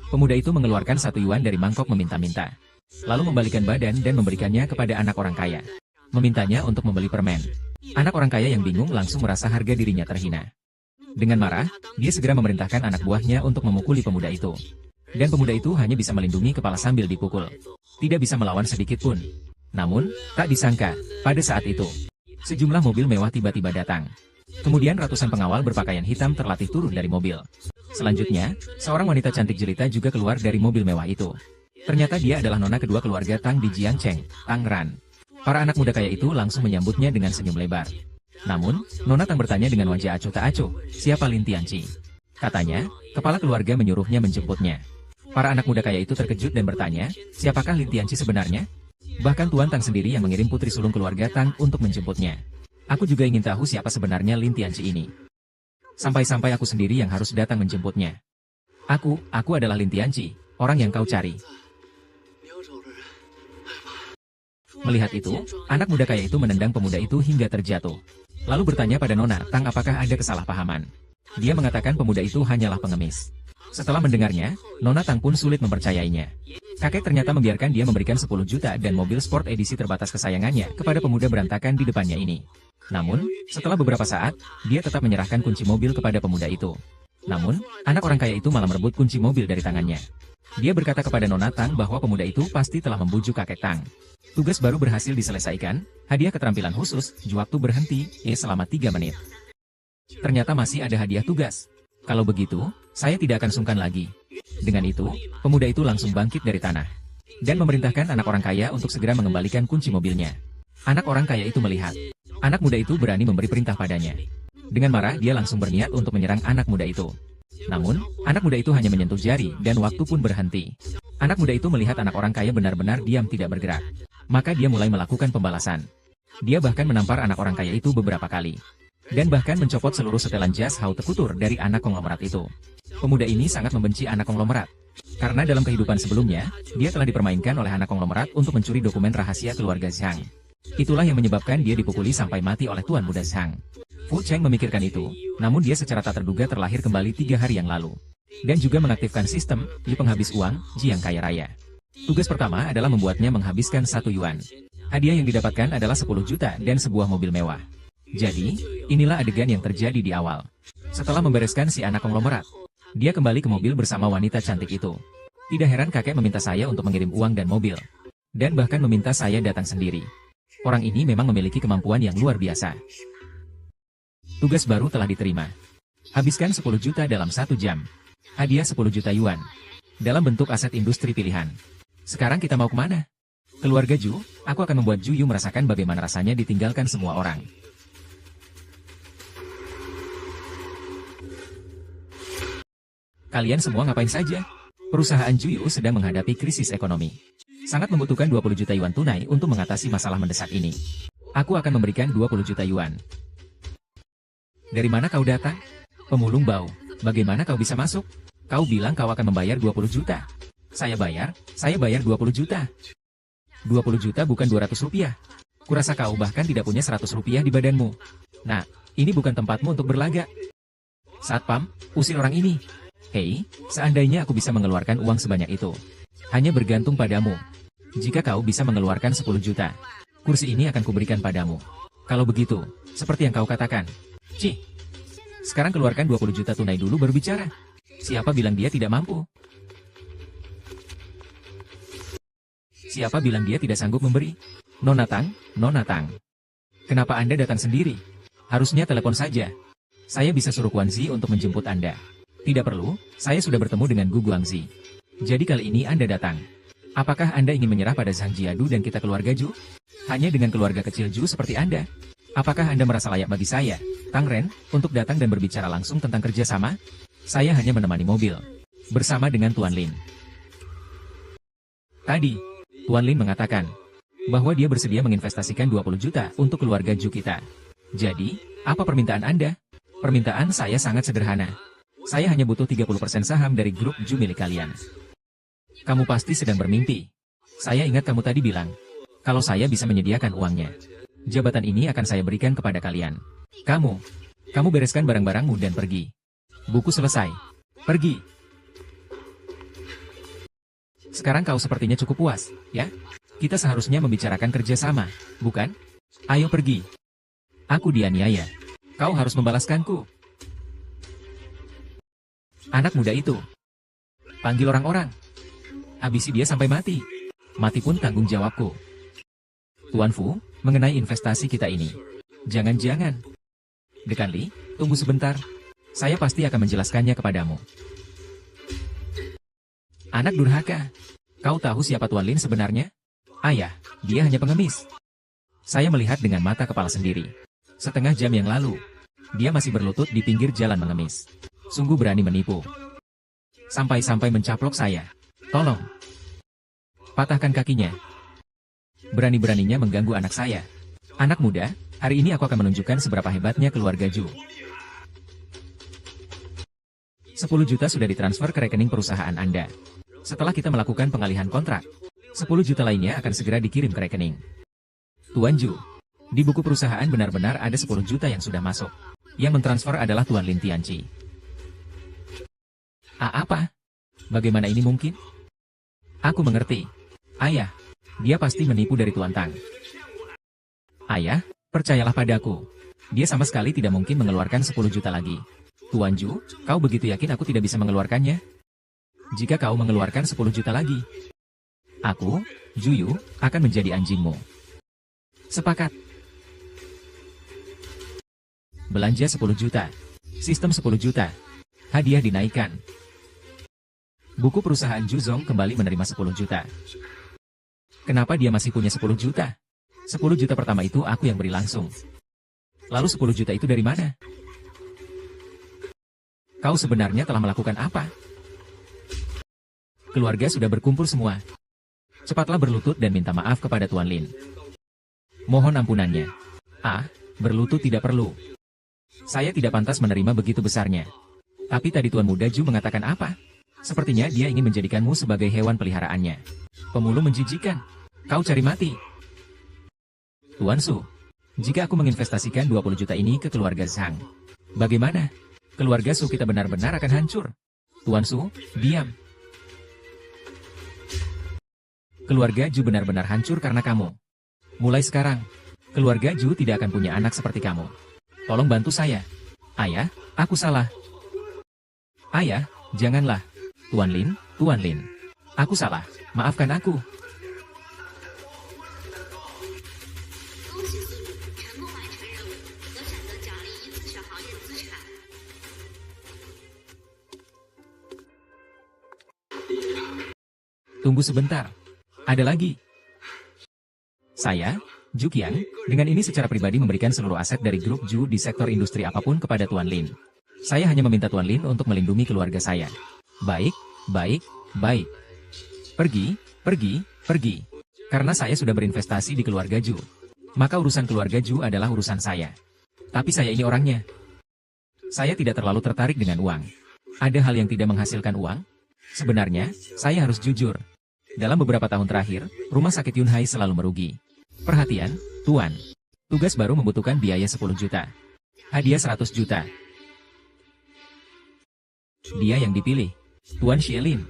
Pemuda itu mengeluarkan 1 yuan dari mangkok meminta-minta. Lalu membalikan badan dan memberikannya kepada anak orang kaya. Memintanya untuk membeli permen. Anak orang kaya yang bingung langsung merasa harga dirinya terhina. Dengan marah, dia segera memerintahkan anak buahnya untuk memukuli pemuda itu. Dan pemuda itu hanya bisa melindungi kepala sambil dipukul. Tidak bisa melawan sedikit pun. Namun, tak disangka, pada saat itu, sejumlah mobil mewah tiba-tiba datang. Kemudian ratusan pengawal berpakaian hitam terlatih turun dari mobil. Selanjutnya, seorang wanita cantik jelita juga keluar dari mobil mewah itu. Ternyata dia adalah nona kedua keluarga Tang di Jiangcheng, Tang Ran. Para anak muda kaya itu langsung menyambutnya dengan senyum lebar. Namun, nona Tang bertanya dengan wajah acuh tak acuh, siapa Lin Tianqi? Katanya, kepala keluarga menyuruhnya menjemputnya. Para anak muda kaya itu terkejut dan bertanya, siapakah Lin Tianqi sebenarnya? Bahkan Tuan Tang sendiri yang mengirim putri sulung keluarga Tang untuk menjemputnya. Aku juga ingin tahu siapa sebenarnya Lin Tianqi ini. Sampai-sampai aku sendiri yang harus datang menjemputnya. Aku adalah Lin Tianqi, orang yang kau cari. Melihat itu, anak muda kaya itu menendang pemuda itu hingga terjatuh. Lalu bertanya pada nona Tang apakah ada kesalahpahaman. Dia mengatakan pemuda itu hanyalah pengemis. Setelah mendengarnya, nona Tang pun sulit mempercayainya. Kakek ternyata membiarkan dia memberikan 10 juta dan mobil sport edisi terbatas kesayangannya kepada pemuda berantakan di depannya ini. Namun, setelah beberapa saat, dia tetap menyerahkan kunci mobil kepada pemuda itu. Namun, anak orang kaya itu malah merebut kunci mobil dari tangannya. Dia berkata kepada nona Tang bahwa pemuda itu pasti telah membujuk kakek Tang. Tugas baru berhasil diselesaikan, hadiah keterampilan khusus, waktu berhenti, selama 3 menit. Ternyata masih ada hadiah tugas. Kalau begitu, saya tidak akan sungkan lagi. Dengan itu, pemuda itu langsung bangkit dari tanah. Dan memerintahkan anak orang kaya untuk segera mengembalikan kunci mobilnya. Anak orang kaya itu melihat. Anak muda itu berani memberi perintah padanya. Dengan marah, dia langsung berniat untuk menyerang anak muda itu. Namun, anak muda itu hanya menyentuh jari dan waktu pun berhenti. Anak muda itu melihat anak orang kaya benar-benar diam tidak bergerak. Maka dia mulai melakukan pembalasan. Dia bahkan menampar anak orang kaya itu beberapa kali. Dan bahkan mencopot seluruh setelan jas haute couture dari anak konglomerat itu. Pemuda ini sangat membenci anak konglomerat. Karena dalam kehidupan sebelumnya, dia telah dipermainkan oleh anak konglomerat untuk mencuri dokumen rahasia keluarga Zhang. Itulah yang menyebabkan dia dipukuli sampai mati oleh Tuan Muda Zhang. Fu Cheng memikirkan itu, namun dia secara tak terduga terlahir kembali 3 hari yang lalu. Dan juga mengaktifkan sistem, penghabis uang, Jiang Kaya Raya. Tugas pertama adalah membuatnya menghabiskan 1 yuan. Hadiah yang didapatkan adalah 10 juta dan sebuah mobil mewah. Jadi, inilah adegan yang terjadi di awal. Setelah membereskan si anak konglomerat, dia kembali ke mobil bersama wanita cantik itu. Tidak heran kakek meminta saya untuk mengirim uang dan mobil. Dan bahkan meminta saya datang sendiri. Orang ini memang memiliki kemampuan yang luar biasa. Tugas baru telah diterima. Habiskan 10 juta dalam 1 jam. Hadiah 10 juta yuan. Dalam bentuk aset industri pilihan. Sekarang kita mau kemana? Keluarga Ju, aku akan membuat Ju Yu merasakan bagaimana rasanya ditinggalkan semua orang. Kalian semua ngapain saja? Perusahaan Ju Yu sedang menghadapi krisis ekonomi. Sangat membutuhkan 20 juta yuan tunai untuk mengatasi masalah mendesak ini. Aku akan memberikan 20 juta yuan. Dari mana kau datang? Pemulung bau. Bagaimana kau bisa masuk? Kau bilang kau akan membayar 20 juta. Saya bayar 20 juta. 20 juta bukan 200 rupiah. Kurasa kau bahkan tidak punya 100 rupiah di badanmu. Nah, ini bukan tempatmu untuk berlagak. Satpam, usir orang ini. Hei, seandainya aku bisa mengeluarkan uang sebanyak itu. Hanya bergantung padamu. Jika kau bisa mengeluarkan 10 juta, kursi ini akan kuberikan padamu. Kalau begitu, seperti yang kau katakan. Cih, sekarang keluarkan 20 juta tunai dulu baru bicara. Siapa bilang dia tidak mampu? Siapa bilang dia tidak sanggup memberi? Nona Tang, Nona Tang. Kenapa Anda datang sendiri? Harusnya telepon saja. Saya bisa suruh Guangzi untuk menjemput Anda. Tidak perlu, saya sudah bertemu dengan Gu Guangzi. Jadi kali ini Anda datang. Apakah Anda ingin menyerah pada Zhang Jiadu dan kita keluarga Ju? Hanya dengan keluarga kecil Ju seperti Anda? Apakah Anda merasa layak bagi saya, Tang Ren, untuk datang dan berbicara langsung tentang kerjasama? Saya hanya menemani mobil. Bersama dengan Tuan Lin. Tadi, Tuan Lin mengatakan bahwa dia bersedia menginvestasikan 20 juta untuk keluarga Ju kita. Jadi, apa permintaan Anda? Permintaan saya sangat sederhana. Saya hanya butuh 30% saham dari grup Ju milik kalian. Kamu pasti sedang bermimpi. Saya ingat kamu tadi bilang, kalau saya bisa menyediakan uangnya, jabatan ini akan saya berikan kepada kalian. Kamu bereskan barang-barangmu dan pergi. Buku selesai. Pergi. Sekarang kau sepertinya cukup puas, ya? Kita seharusnya membicarakan kerjasama, bukan? Ayo pergi. Aku dianiaya. Kau harus membalaskanku. Anak muda itu. Panggil orang-orang. Habisi dia sampai mati. Mati pun tanggung jawabku. Tuan Fu, mengenai investasi kita ini. Jangan-jangan. Dekan Li, tunggu sebentar. Saya pasti akan menjelaskannya kepadamu. Anak durhaka. Kau tahu siapa Tuan Lin sebenarnya? Ayah, dia hanya pengemis. Saya melihat dengan mata kepala sendiri. Setengah jam yang lalu, dia masih berlutut di pinggir jalan mengemis. Sungguh berani menipu. Sampai-sampai mencaplok saya. Tolong. Patahkan kakinya. Berani-beraninya mengganggu anak saya. Anak muda, hari ini aku akan menunjukkan seberapa hebatnya keluarga Ju. 10 juta sudah ditransfer ke rekening perusahaan Anda. Setelah kita melakukan pengalihan kontrak, 10 juta lainnya akan segera dikirim ke rekening. Tuan Ju, di buku perusahaan benar-benar ada 10 juta yang sudah masuk. Yang mentransfer adalah Tuan Lin Tianqi. Apa? Bagaimana ini mungkin? Aku mengerti. Ayah, dia pasti menipu dari Tuan Tang. Ayah, percayalah padaku. Dia sama sekali tidak mungkin mengeluarkan 10 juta lagi. Tuan Ju, kau begitu yakin aku tidak bisa mengeluarkannya? Jika kau mengeluarkan 10 juta lagi, aku, Juyu, akan menjadi anjingmu. Sepakat. Belanja 10 juta. Sistem 10 juta. Hadiah dinaikkan. Buku perusahaan Juzong kembali menerima 10 juta. Kenapa dia masih punya 10 juta? 10 juta pertama itu aku yang beri langsung. Lalu 10 juta itu dari mana? Kau sebenarnya telah melakukan apa? Keluarga sudah berkumpul semua. Cepatlah berlutut dan minta maaf kepada Tuan Lin. Mohon ampunannya. Berlutut tidak perlu. Saya tidak pantas menerima begitu besarnya. Tapi tadi Tuan Muda Ju mengatakan apa? Sepertinya dia ingin menjadikanmu sebagai hewan peliharaannya. Pemulung menjijikan. Kau cari mati. Tuan Su, jika aku menginvestasikan 20 juta ini ke keluarga Zhang, bagaimana? Keluarga Su kita benar-benar akan hancur. Tuan Su, diam. Keluarga Ju benar-benar hancur karena kamu. Mulai sekarang, keluarga Ju tidak akan punya anak seperti kamu. Tolong bantu saya. Ayah, aku salah. Ayah, janganlah. Tuan Lin, aku salah. Maafkan aku. Tunggu sebentar. Ada lagi. Saya, Ju Qian, dengan ini secara pribadi memberikan seluruh aset dari grup Ju di sektor industri apapun kepada Tuan Lin. Saya hanya meminta Tuan Lin untuk melindungi keluarga saya. Baik. Pergi. Karena saya sudah berinvestasi di keluarga Ju. Maka urusan keluarga Ju adalah urusan saya. Tapi saya ini orangnya. Saya tidak terlalu tertarik dengan uang. Ada hal yang tidak menghasilkan uang? Sebenarnya, saya harus jujur. Dalam beberapa tahun terakhir, rumah sakit Yunhai selalu merugi. Perhatian, Tuan. Tugas baru membutuhkan biaya 10 juta. Hadiah 100 juta. Dia yang dipilih. Tuan Xielin.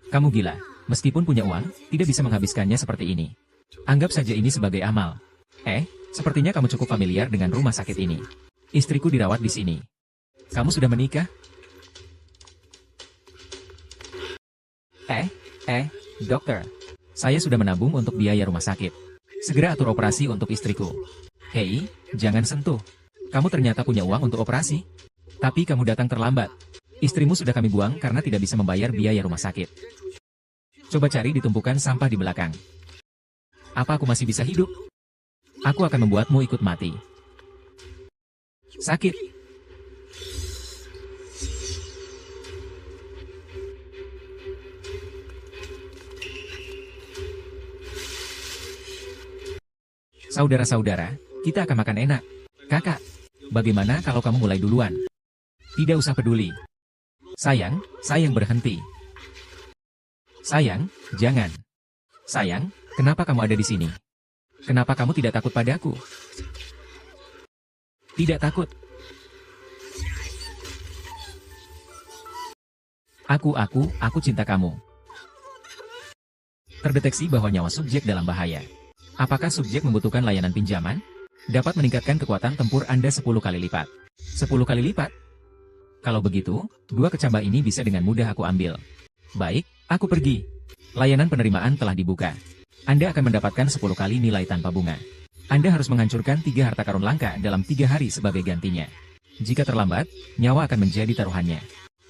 Kamu gila. Meskipun punya uang, tidak bisa menghabiskannya seperti ini. Anggap saja ini sebagai amal. Sepertinya kamu cukup familiar dengan rumah sakit ini. Istriku dirawat di sini. Kamu sudah menikah? Dokter. Saya sudah menabung untuk biaya rumah sakit. Segera atur operasi untuk istriku. Hei, jangan sentuh. Kamu ternyata punya uang untuk operasi. Tapi kamu datang terlambat. Istrimu sudah kami buang karena tidak bisa membayar biaya rumah sakit. Coba cari di tumpukan sampah di belakang. Apa aku masih bisa hidup? Aku akan membuatmu ikut mati. Sakit. Saudara-saudara, kita akan makan enak. Kakak, bagaimana kalau kamu mulai duluan? Tidak usah peduli. Sayang berhenti. Sayang, jangan. Sayang, kenapa kamu ada di sini? Kenapa kamu tidak takut padaku? Tidak takut. Aku cinta kamu. Terdeteksi bahwa nyawa subjek dalam bahaya. Apakah subjek membutuhkan layanan pinjaman? Dapat meningkatkan kekuatan tempur Anda 10 kali lipat. 10 kali lipat? Kalau begitu, 2 kecambah ini bisa dengan mudah aku ambil. Baik, aku pergi. Layanan penerimaan telah dibuka. Anda akan mendapatkan 10 kali nilai tanpa bunga. Anda harus menghancurkan 3 harta karun langka dalam 3 hari sebagai gantinya. Jika terlambat, nyawa akan menjadi taruhannya.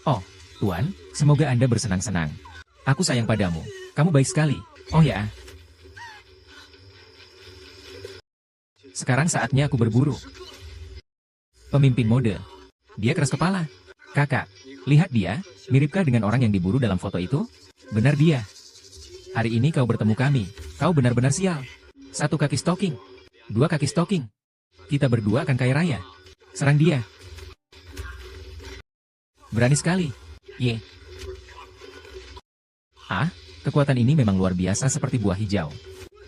Oh, Tuan, semoga Anda bersenang-senang. Aku sayang padamu. Kamu baik sekali. Oh ya. Sekarang saatnya aku berburu. Pemimpin mode. Dia keras kepala. Kakak, lihat dia, miripkah dengan orang yang diburu dalam foto itu? Benar dia. Hari ini kau bertemu kami. Kau benar-benar sial. 1 kaki stocking. 2 kaki stocking. Kita berdua akan kaya raya. Serang dia. Berani sekali. Ye. Ah, kekuatan ini memang luar biasa seperti buah hijau.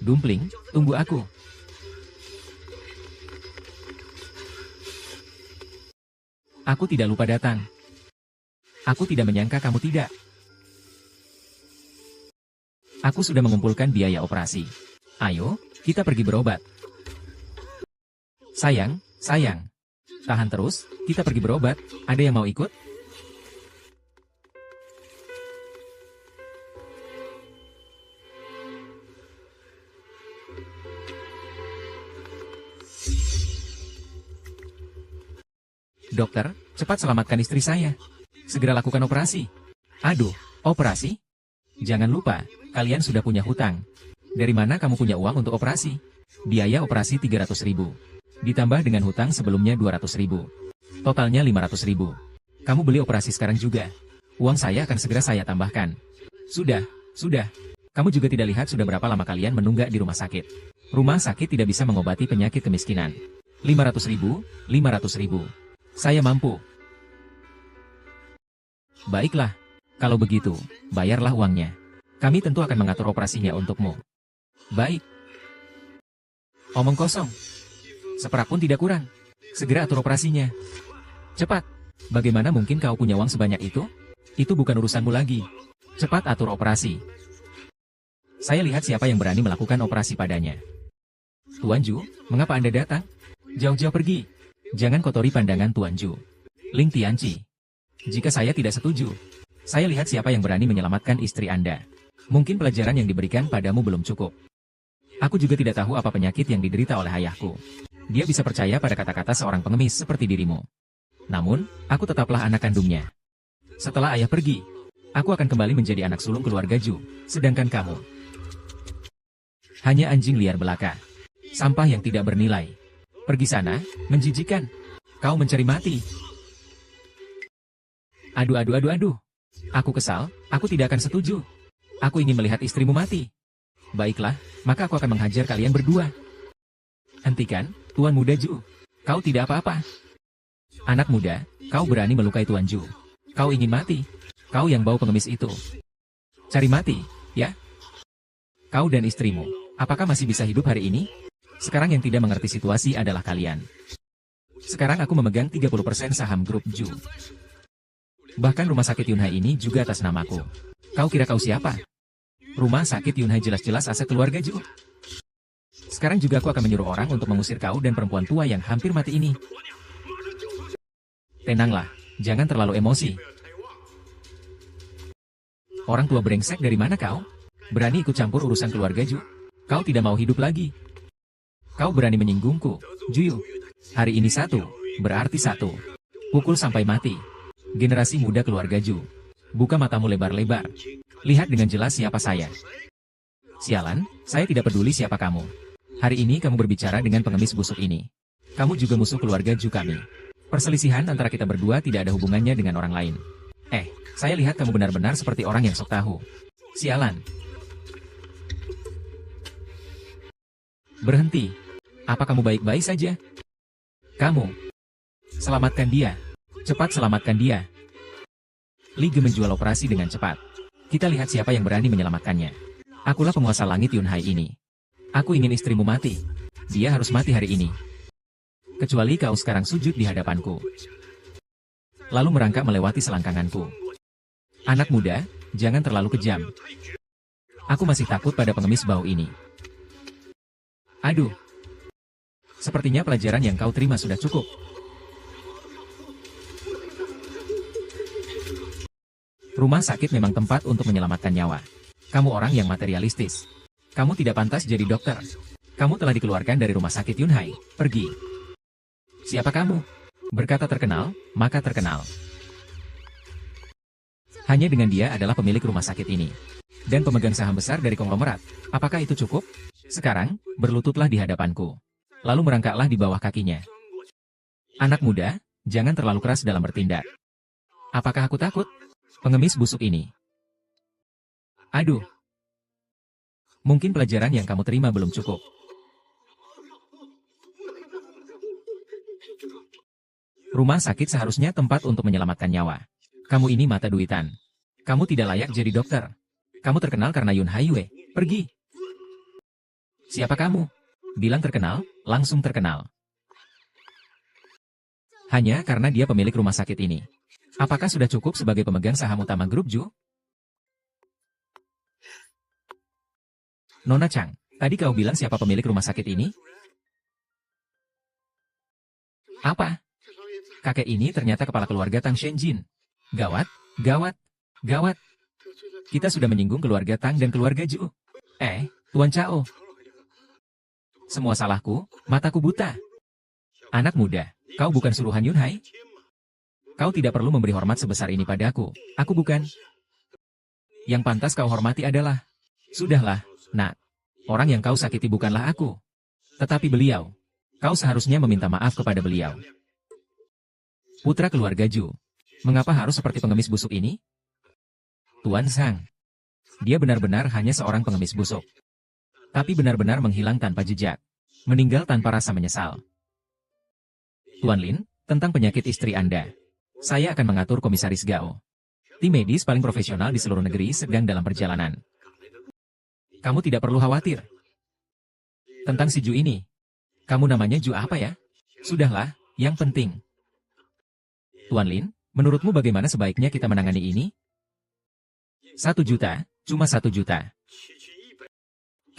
Dumpling, tunggu aku. Aku tidak lupa datang. Aku tidak menyangka kamu tidak. Aku sudah mengumpulkan biaya operasi. Ayo, kita pergi berobat. Sayang, sayang. Tahan terus, kita pergi berobat. Ada yang mau ikut? Dokter, cepat selamatkan istri saya. Segera lakukan operasi. Aduh, operasi? Jangan lupa, kalian sudah punya hutang. Dari mana kamu punya uang untuk operasi? Biaya operasi 300.000. Ditambah dengan hutang sebelumnya 200.000. Totalnya 500.000. Kamu beli operasi sekarang juga. Uang saya akan segera saya tambahkan. Sudah, sudah. Kamu juga tidak lihat sudah berapa lama kalian menunggak di rumah sakit. Rumah sakit tidak bisa mengobati penyakit kemiskinan. 500.000, 500.000. Saya mampu. Baiklah. Kalau begitu, bayarlah uangnya. Kami tentu akan mengatur operasinya untukmu. Baik. Omong kosong. Seperak pun tidak kurang. Segera atur operasinya. Cepat. Bagaimana mungkin kau punya uang sebanyak itu? Itu bukan urusanmu lagi. Cepat atur operasi. Saya lihat siapa yang berani melakukan operasi padanya. Tuan Ju, mengapa Anda datang? Jauh-jauh pergi. Jangan kotori pandangan Tuan Ju. Ling Tianqi. Jika saya tidak setuju, saya lihat siapa yang berani menyelamatkan istri Anda. Mungkin pelajaran yang diberikan padamu belum cukup. Aku juga tidak tahu apa penyakit yang diderita oleh ayahku. Dia bisa percaya pada kata-kata seorang pengemis seperti dirimu. Namun, aku tetaplah anak kandungnya. Setelah ayah pergi, aku akan kembali menjadi anak sulung keluarga Ju, sedangkan kamu hanya anjing liar belaka. Sampah yang tidak bernilai. Pergi sana, menjijikan. Kau mencari mati. Aduh, aduh, aduh, aduh. Aku kesal, aku tidak akan setuju. Aku ingin melihat istrimu mati. Baiklah, maka aku akan menghajar kalian berdua. Hentikan, Tuan Muda Ju. Kau tidak apa-apa. Anak muda, kau berani melukai Tuan Ju. Kau ingin mati. Kau yang bau pengemis itu. Cari mati, ya? Kau dan istrimu, apakah masih bisa hidup hari ini? Sekarang yang tidak mengerti situasi adalah kalian. Sekarang aku memegang 30% saham grup Ju. Bahkan rumah sakit Yunhai ini juga atas namaku. Kau kira kau siapa? Rumah sakit Yunhai jelas-jelas aset keluarga Ju. Sekarang juga aku akan menyuruh orang untuk mengusir kau dan perempuan tua yang hampir mati ini. Tenanglah, jangan terlalu emosi. Orang tua brengsek dari mana kau? Berani ikut campur urusan keluarga Ju? Kau tidak mau hidup lagi. Kau berani menyinggungku, Juyu. Hari ini 1, berarti 1. Pukul sampai mati. Generasi muda keluarga Ju. Buka matamu lebar-lebar. Lihat dengan jelas siapa saya. Sialan, saya tidak peduli siapa kamu. Hari ini kamu berbicara dengan pengemis busuk ini. Kamu juga musuh keluarga Ju kami. Perselisihan antara kita berdua tidak ada hubungannya dengan orang lain. Saya lihat kamu benar-benar seperti orang yang sok tahu. Sialan. Berhenti. Apa kamu baik-baik saja? Kamu. Selamatkan dia. Cepat selamatkan dia. Lige menjual operasi dengan cepat. Kita lihat siapa yang berani menyelamatkannya. Akulah penguasa langit Yunhai ini. Aku ingin istrimu mati. Dia harus mati hari ini. Kecuali kau sekarang sujud di hadapanku. Lalu merangkak melewati selangkanganku. Anak muda, jangan terlalu kejam. Aku masih takut pada pengemis bau ini. Aduh. Sepertinya pelajaran yang kau terima sudah cukup. Rumah sakit memang tempat untuk menyelamatkan nyawa. Kamu orang yang materialistis. Kamu tidak pantas jadi dokter. Kamu telah dikeluarkan dari rumah sakit Yunhai. Pergi. Siapa kamu? Berkata terkenal, maka terkenal. Hanya dengan dia adalah pemilik rumah sakit ini. Dan pemegang saham besar dari konglomerat. Apakah itu cukup? Sekarang, berlututlah di hadapanku. Lalu merangkaklah di bawah kakinya. Anak muda, jangan terlalu keras dalam bertindak. Apakah aku takut? Pengemis busuk ini. Aduh. Mungkin pelajaran yang kamu terima belum cukup. Rumah sakit seharusnya tempat untuk menyelamatkan nyawa. Kamu ini mata duitan. Kamu tidak layak jadi dokter. Kamu terkenal karena Yun Haiwei. Pergi. Siapa kamu? Bilang terkenal, langsung terkenal. Hanya karena dia pemilik rumah sakit ini. Apakah sudah cukup sebagai pemegang saham utama grup Ju? Nona Chang, tadi kau bilang siapa pemilik rumah sakit ini? Apa? Kakek ini ternyata kepala keluarga Tang Shenjin. Gawat, gawat, gawat. Kita sudah menyinggung keluarga Tang dan keluarga Ju. Tuan Chao. Semua salahku, mataku buta. Anak muda, kau bukan suruhan Yunhai? Kau tidak perlu memberi hormat sebesar ini padaku. Aku bukan. Yang pantas kau hormati adalah... Sudahlah, nak. Orang yang kau sakiti bukanlah aku. Tetapi beliau. Kau seharusnya meminta maaf kepada beliau. Putra keluarga Ju. Mengapa harus seperti pengemis busuk ini? Tuan Sang. Dia benar-benar hanya seorang pengemis busuk. Tapi benar-benar menghilang tanpa jejak. Meninggal tanpa rasa menyesal. Tuan Lin, tentang penyakit istri Anda. Saya akan mengatur Komisaris Gao. Tim medis paling profesional di seluruh negeri sedang dalam perjalanan. Kamu tidak perlu khawatir. Tentang si Ju ini. Kamu namanya Ju apa ya? Sudahlah, yang penting. Tuan Lin, menurutmu bagaimana sebaiknya kita menangani ini? 1 juta, cuma 1 juta.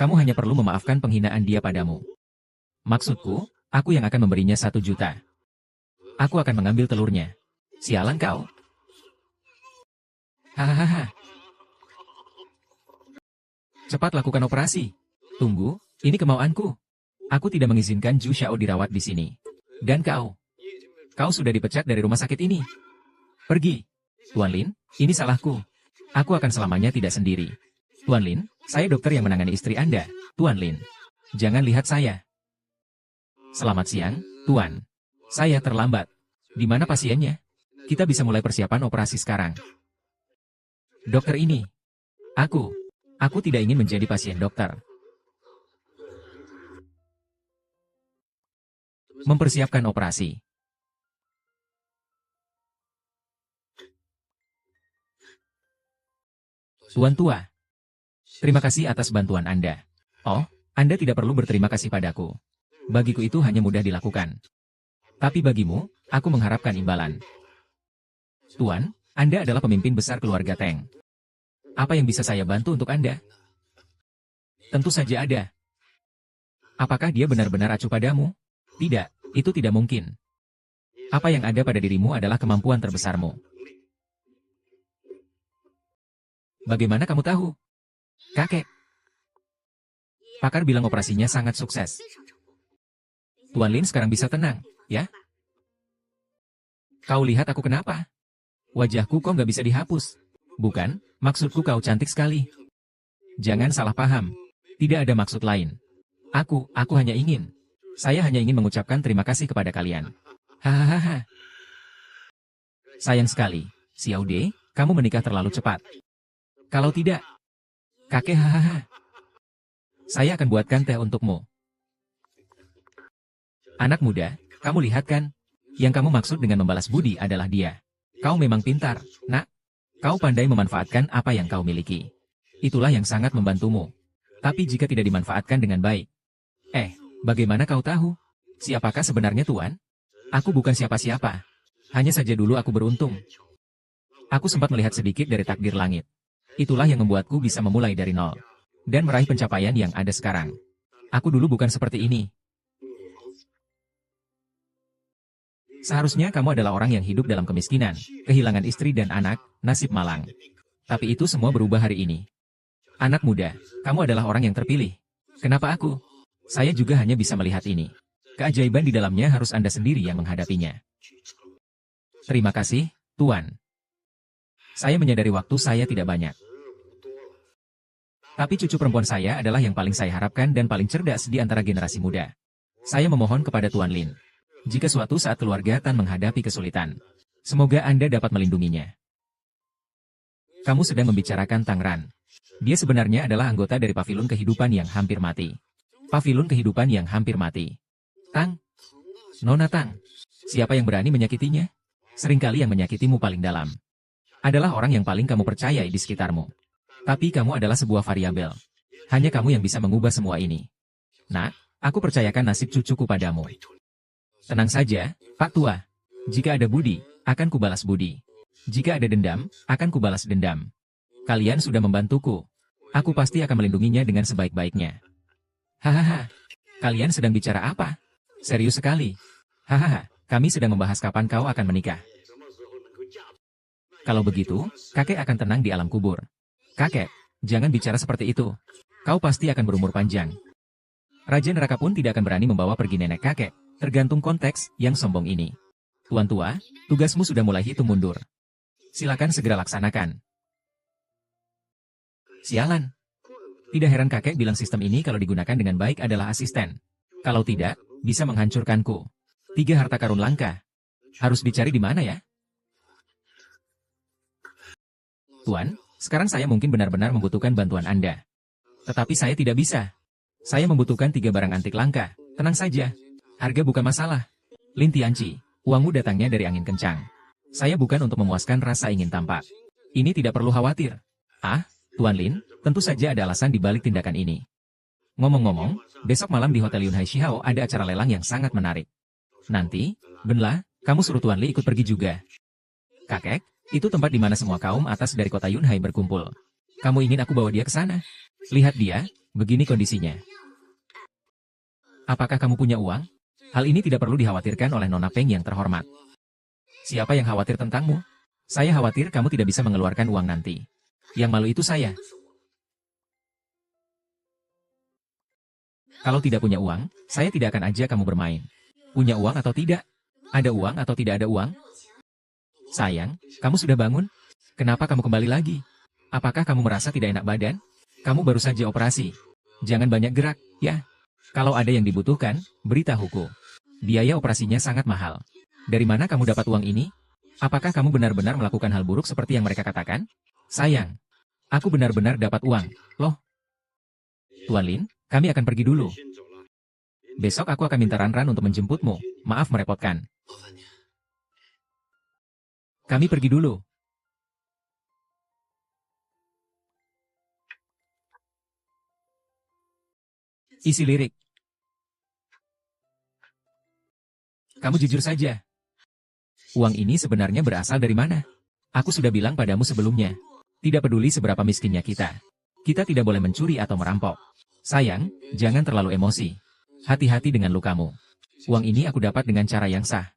Kamu hanya perlu memaafkan penghinaan dia padamu. Maksudku, aku yang akan memberinya 1 juta. Aku akan mengambil telurnya. Sialan kau. Hahaha. Cepat lakukan operasi. Tunggu, ini kemauanku. Aku tidak mengizinkan Ju Xiao dirawat di sini. Dan kau. Kau sudah dipecat dari rumah sakit ini. Pergi. Tuan Lin, ini salahku. Aku akan selamanya tidak sendiri. Tuan Lin, saya dokter yang menangani istri Anda. Tuan Lin, jangan lihat saya. Selamat siang, Tuan. Saya terlambat. Di mana pasiennya? Kita bisa mulai persiapan operasi sekarang. Dokter ini. Aku tidak ingin menjadi pasien dokter. Mempersiapkan operasi. Tuan tua. Terima kasih atas bantuan Anda. Oh, Anda tidak perlu berterima kasih padaku. Bagiku itu hanya mudah dilakukan. Tapi bagimu, aku mengharapkan imbalan. Tuan, Anda adalah pemimpin besar keluarga Teng. Apa yang bisa saya bantu untuk Anda? Tentu saja ada. Apakah dia benar-benar acuh padamu? Tidak, itu tidak mungkin. Apa yang ada pada dirimu adalah kemampuan terbesarmu. Bagaimana kamu tahu? Kakek. Pakar bilang operasinya sangat sukses. Tuan Lin sekarang bisa tenang, ya? Kau lihat aku kenapa? Wajahku kok nggak bisa dihapus? Bukan, maksudku kau cantik sekali. Jangan salah paham. Tidak ada maksud lain. Aku hanya ingin. Saya hanya ingin mengucapkan terima kasih kepada kalian. Hahaha. Sayang sekali, Xiao De, kamu menikah terlalu cepat. Kalau tidak, kakek hahaha. Saya akan buatkan teh untukmu. Anak muda, kamu lihat kan? Yang kamu maksud dengan membalas budi adalah dia. Kau memang pintar, nak. Kau pandai memanfaatkan apa yang kau miliki. Itulah yang sangat membantumu. Tapi jika tidak dimanfaatkan dengan baik. Bagaimana kau tahu? Siapakah sebenarnya Tuan? Aku bukan siapa-siapa. Hanya saja dulu aku beruntung. Aku sempat melihat sedikit dari takdir langit. Itulah yang membuatku bisa memulai dari nol. dan meraih pencapaian yang ada sekarang. Aku dulu bukan seperti ini. Seharusnya kamu adalah orang yang hidup dalam kemiskinan, kehilangan istri dan anak, nasib malang. Tapi itu semua berubah hari ini. Anak muda, kamu adalah orang yang terpilih. Kenapa aku? Saya juga hanya bisa melihat ini. Keajaiban di dalamnya harus Anda sendiri yang menghadapinya. Terima kasih, Tuan. Saya menyadari waktu saya tidak banyak. Tapi cucu perempuan saya adalah yang paling saya harapkan dan paling cerdas di antara generasi muda. Saya memohon kepada Tuan Lin. Jika suatu saat keluarga Tan menghadapi kesulitan, semoga Anda dapat melindunginya. Kamu sedang membicarakan Tang Ran. Dia sebenarnya adalah anggota dari Paviliun Kehidupan yang hampir mati. Paviliun Kehidupan yang hampir mati. Tang? Nona Tang? Siapa yang berani menyakitinya? Seringkali yang menyakitimu paling dalam adalah orang yang paling kamu percayai di sekitarmu. Tapi kamu adalah sebuah variabel. Hanya kamu yang bisa mengubah semua ini. Nak, aku percayakan nasib cucuku padamu. Tenang saja, Pak Tua. Jika ada budi, akan kubalas budi. Jika ada dendam, akan kubalas dendam. Kalian sudah membantuku. Aku pasti akan melindunginya dengan sebaik-baiknya. Hahaha. Kalian sedang bicara apa? Serius sekali. Hahaha. Kami sedang membahas kapan kau akan menikah. Kalau begitu, kakek akan tenang di alam kubur. Kakek, jangan bicara seperti itu. Kau pasti akan berumur panjang. Raja Neraka pun tidak akan berani membawa pergi nenek kakek. Tergantung konteks yang sombong ini. Tuan tua, tugasmu sudah mulai hitung mundur. Silakan segera laksanakan. Sialan. Tidak heran kakek bilang sistem ini kalau digunakan dengan baik adalah asisten. Kalau tidak, bisa menghancurkanku. 3 harta karun langka. Harus dicari di mana ya? Tuan, sekarang saya mungkin benar-benar membutuhkan bantuan Anda. Tetapi saya tidak bisa. Saya membutuhkan 3 barang antik langka. Tenang saja. Harga bukan masalah. Lin Tianci, uangmu datangnya dari angin kencang. Saya bukan untuk memuaskan rasa ingin tampak. Ini tidak perlu khawatir. Ah, Tuan Lin, tentu saja ada alasan di balik tindakan ini. Ngomong-ngomong, besok malam di Hotel Yunhai Shihao ada acara lelang yang sangat menarik. Nanti, Benla, kamu suruh Tuan Li ikut pergi juga. Kakek, itu tempat di mana semua kaum atas dari kota Yunhai berkumpul. Kamu ingin aku bawa dia ke sana? Lihat dia, begini kondisinya. Apakah kamu punya uang? Hal ini tidak perlu dikhawatirkan oleh Nona Peng yang terhormat. Siapa yang khawatir tentangmu? Saya khawatir kamu tidak bisa mengeluarkan uang nanti. Yang malu itu saya. Kalau tidak punya uang, saya tidak akan ajak kamu bermain. Punya uang atau tidak? Ada uang atau tidak ada uang? Sayang, kamu sudah bangun? Kenapa kamu kembali lagi? Apakah kamu merasa tidak enak badan? Kamu baru saja operasi. Jangan banyak gerak, ya. Kalau ada yang dibutuhkan, beritahuku. Biaya operasinya sangat mahal. Dari mana kamu dapat uang ini? Apakah kamu benar-benar melakukan hal buruk seperti yang mereka katakan? Sayang, aku benar-benar dapat uang, loh. Tuan Lin, kami akan pergi dulu. Besok aku akan minta Ran untuk menjemputmu. Maaf merepotkan. Kami pergi dulu. Isi lirik. Kamu jujur saja. Uang ini sebenarnya berasal dari mana? Aku sudah bilang padamu sebelumnya. Tidak peduli seberapa miskinnya kita. Kita tidak boleh mencuri atau merampok. Sayang, jangan terlalu emosi. Hati-hati dengan lukamu. Uang ini aku dapat dengan cara yang sah.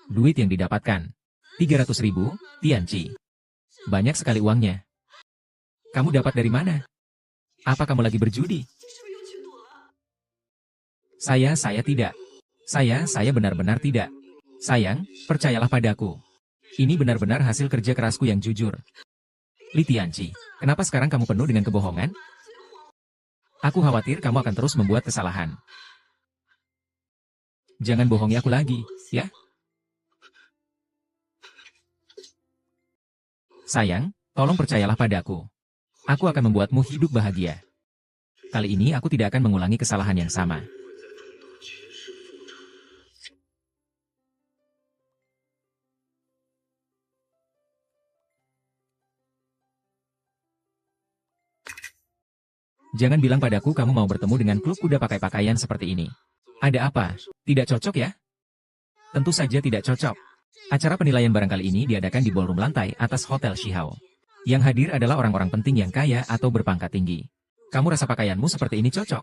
Duit yang didapatkan. 300.000, Tianci. Banyak sekali uangnya. Kamu dapat dari mana? Apa kamu lagi berjudi? Saya tidak. Saya benar-benar tidak. Sayang, percayalah padaku. Ini benar-benar hasil kerja kerasku yang jujur. Li Tianci, kenapa sekarang kamu penuh dengan kebohongan? Aku khawatir kamu akan terus membuat kesalahan. Jangan bohongi aku lagi, ya? Sayang, tolong percayalah padaku. Aku akan membuatmu hidup bahagia. Kali ini aku tidak akan mengulangi kesalahan yang sama. Jangan bilang padaku kamu mau bertemu dengan klub kuda pakai pakaian seperti ini. Ada apa? Tidak cocok ya? Tentu saja tidak cocok. Acara penilaian barang kali ini diadakan di ballroom lantai atas Hotel Shihao. Yang hadir adalah orang-orang penting yang kaya atau berpangkat tinggi. Kamu rasa pakaianmu seperti ini cocok?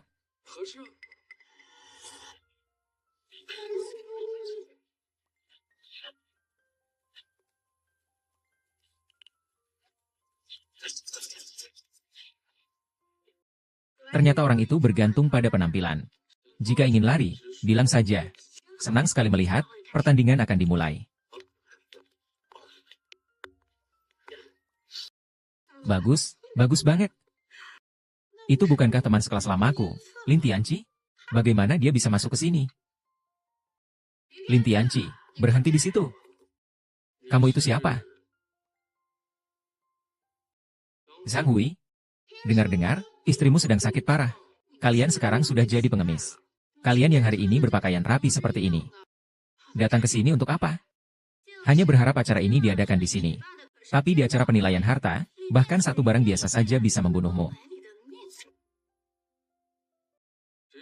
Ternyata orang itu bergantung pada penampilan. Jika ingin lari, bilang saja. Senang sekali melihat, pertandingan akan dimulai. Bagus, bagus banget. Itu bukankah teman sekelas lamaku, Lin Tianqi? Bagaimana dia bisa masuk ke sini? Lin Tianqi, berhenti di situ. Kamu itu siapa? Zhang Hui? Dengar-dengar, istrimu sedang sakit parah. Kalian sekarang sudah jadi pengemis. Kalian yang hari ini berpakaian rapi seperti ini. Datang ke sini untuk apa? Hanya berharap acara ini diadakan di sini. Tapi di acara penilaian harta, bahkan satu barang biasa saja bisa membunuhmu.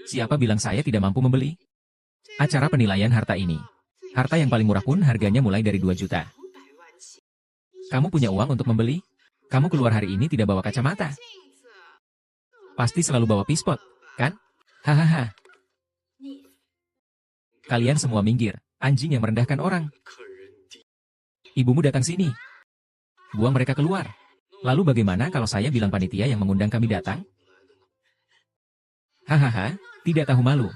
Siapa bilang saya tidak mampu membeli? Acara penilaian harta ini. Harta yang paling murah pun harganya mulai dari 2 juta. Kamu punya uang untuk membeli? Kamu keluar hari ini tidak bawa kacamata. Pasti selalu bawa pispot, kan? Hahaha. Kalian semua minggir, anjing yang merendahkan orang. Ibumu datang sini. Buang mereka keluar. Lalu bagaimana kalau saya bilang panitia yang mengundang kami datang? Hahaha, tidak tahu malu.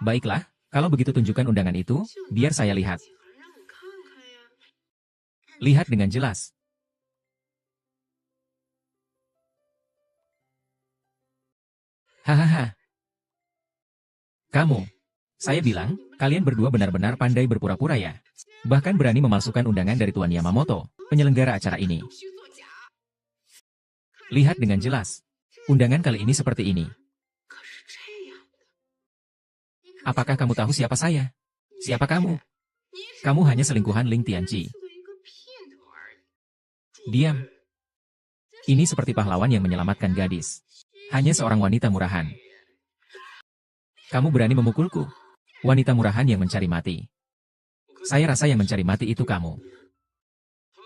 Baiklah, kalau begitu tunjukkan undangan itu, biar saya lihat. Lihat dengan jelas. Hahaha. Kamu. Saya bilang, kalian berdua benar-benar pandai berpura-pura ya. Bahkan berani memalsukan undangan dari Tuan Yamamoto, penyelenggara acara ini. Lihat dengan jelas. Undangan kali ini seperti ini. Apakah kamu tahu siapa saya? Siapa kamu? Kamu hanya selingkuhan Lin Tianqi. Diam. Ini seperti pahlawan yang menyelamatkan gadis. Hanya seorang wanita murahan. Kamu berani memukulku? Wanita murahan yang mencari mati. Saya rasa yang mencari mati itu kamu.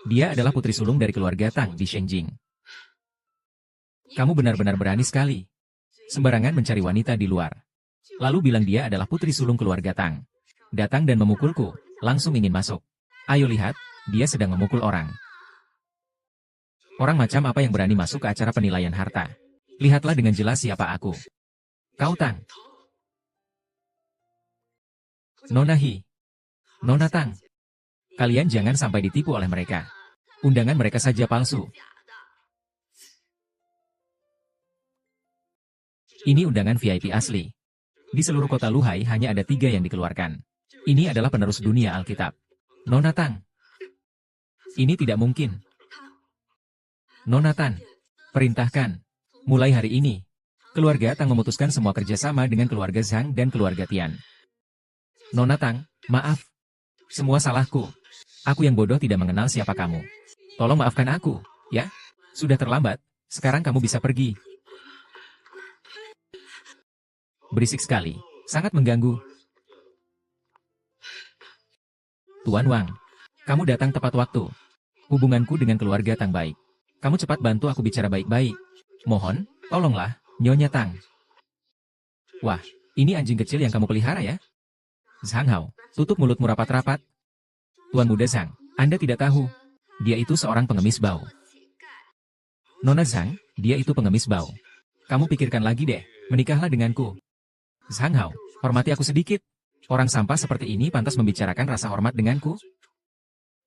Dia adalah putri sulung dari keluarga Tang di Shengjing. Kamu benar-benar berani sekali. Sembarangan mencari wanita di luar. Lalu bilang dia adalah putri sulung keluarga Tang. Datang dan memukulku, langsung ingin masuk. Ayo lihat, dia sedang memukul orang. Orang macam apa yang berani masuk ke acara penilaian harta? Lihatlah dengan jelas siapa aku. Kau Tang. Nona Hi. Nona Tang. Kalian jangan sampai ditipu oleh mereka. Undangan mereka saja palsu. Ini undangan VIP asli. Di seluruh kota Luhai hanya ada 3 yang dikeluarkan. Ini adalah penerus dunia Alkitab. Nona Tang. Ini tidak mungkin. Nona Tan. Perintahkan. Mulai hari ini, keluarga Tang memutuskan semua kerjasama dengan keluarga Zhang dan keluarga Tian. Nona Tang, maaf. Semua salahku. Aku yang bodoh tidak mengenal siapa kamu. Tolong maafkan aku, ya? Sudah terlambat, sekarang kamu bisa pergi. Berisik sekali, sangat mengganggu. Tuan Wang, kamu datang tepat waktu. Hubunganku dengan keluarga Tang baik. Kamu cepat bantu aku bicara baik-baik. Mohon, tolonglah, Nyonya Tang. Wah, ini anjing kecil yang kamu pelihara ya? Zhang Hao, tutup mulutmu rapat-rapat. Tuan muda Zhang, Anda tidak tahu. Dia itu seorang pengemis bau. Nona Zhang, dia itu pengemis bau. Kamu pikirkan lagi deh, menikahlah denganku. Zhang Hao, hormati aku sedikit. Orang sampah seperti ini pantas membicarakan rasa hormat denganku?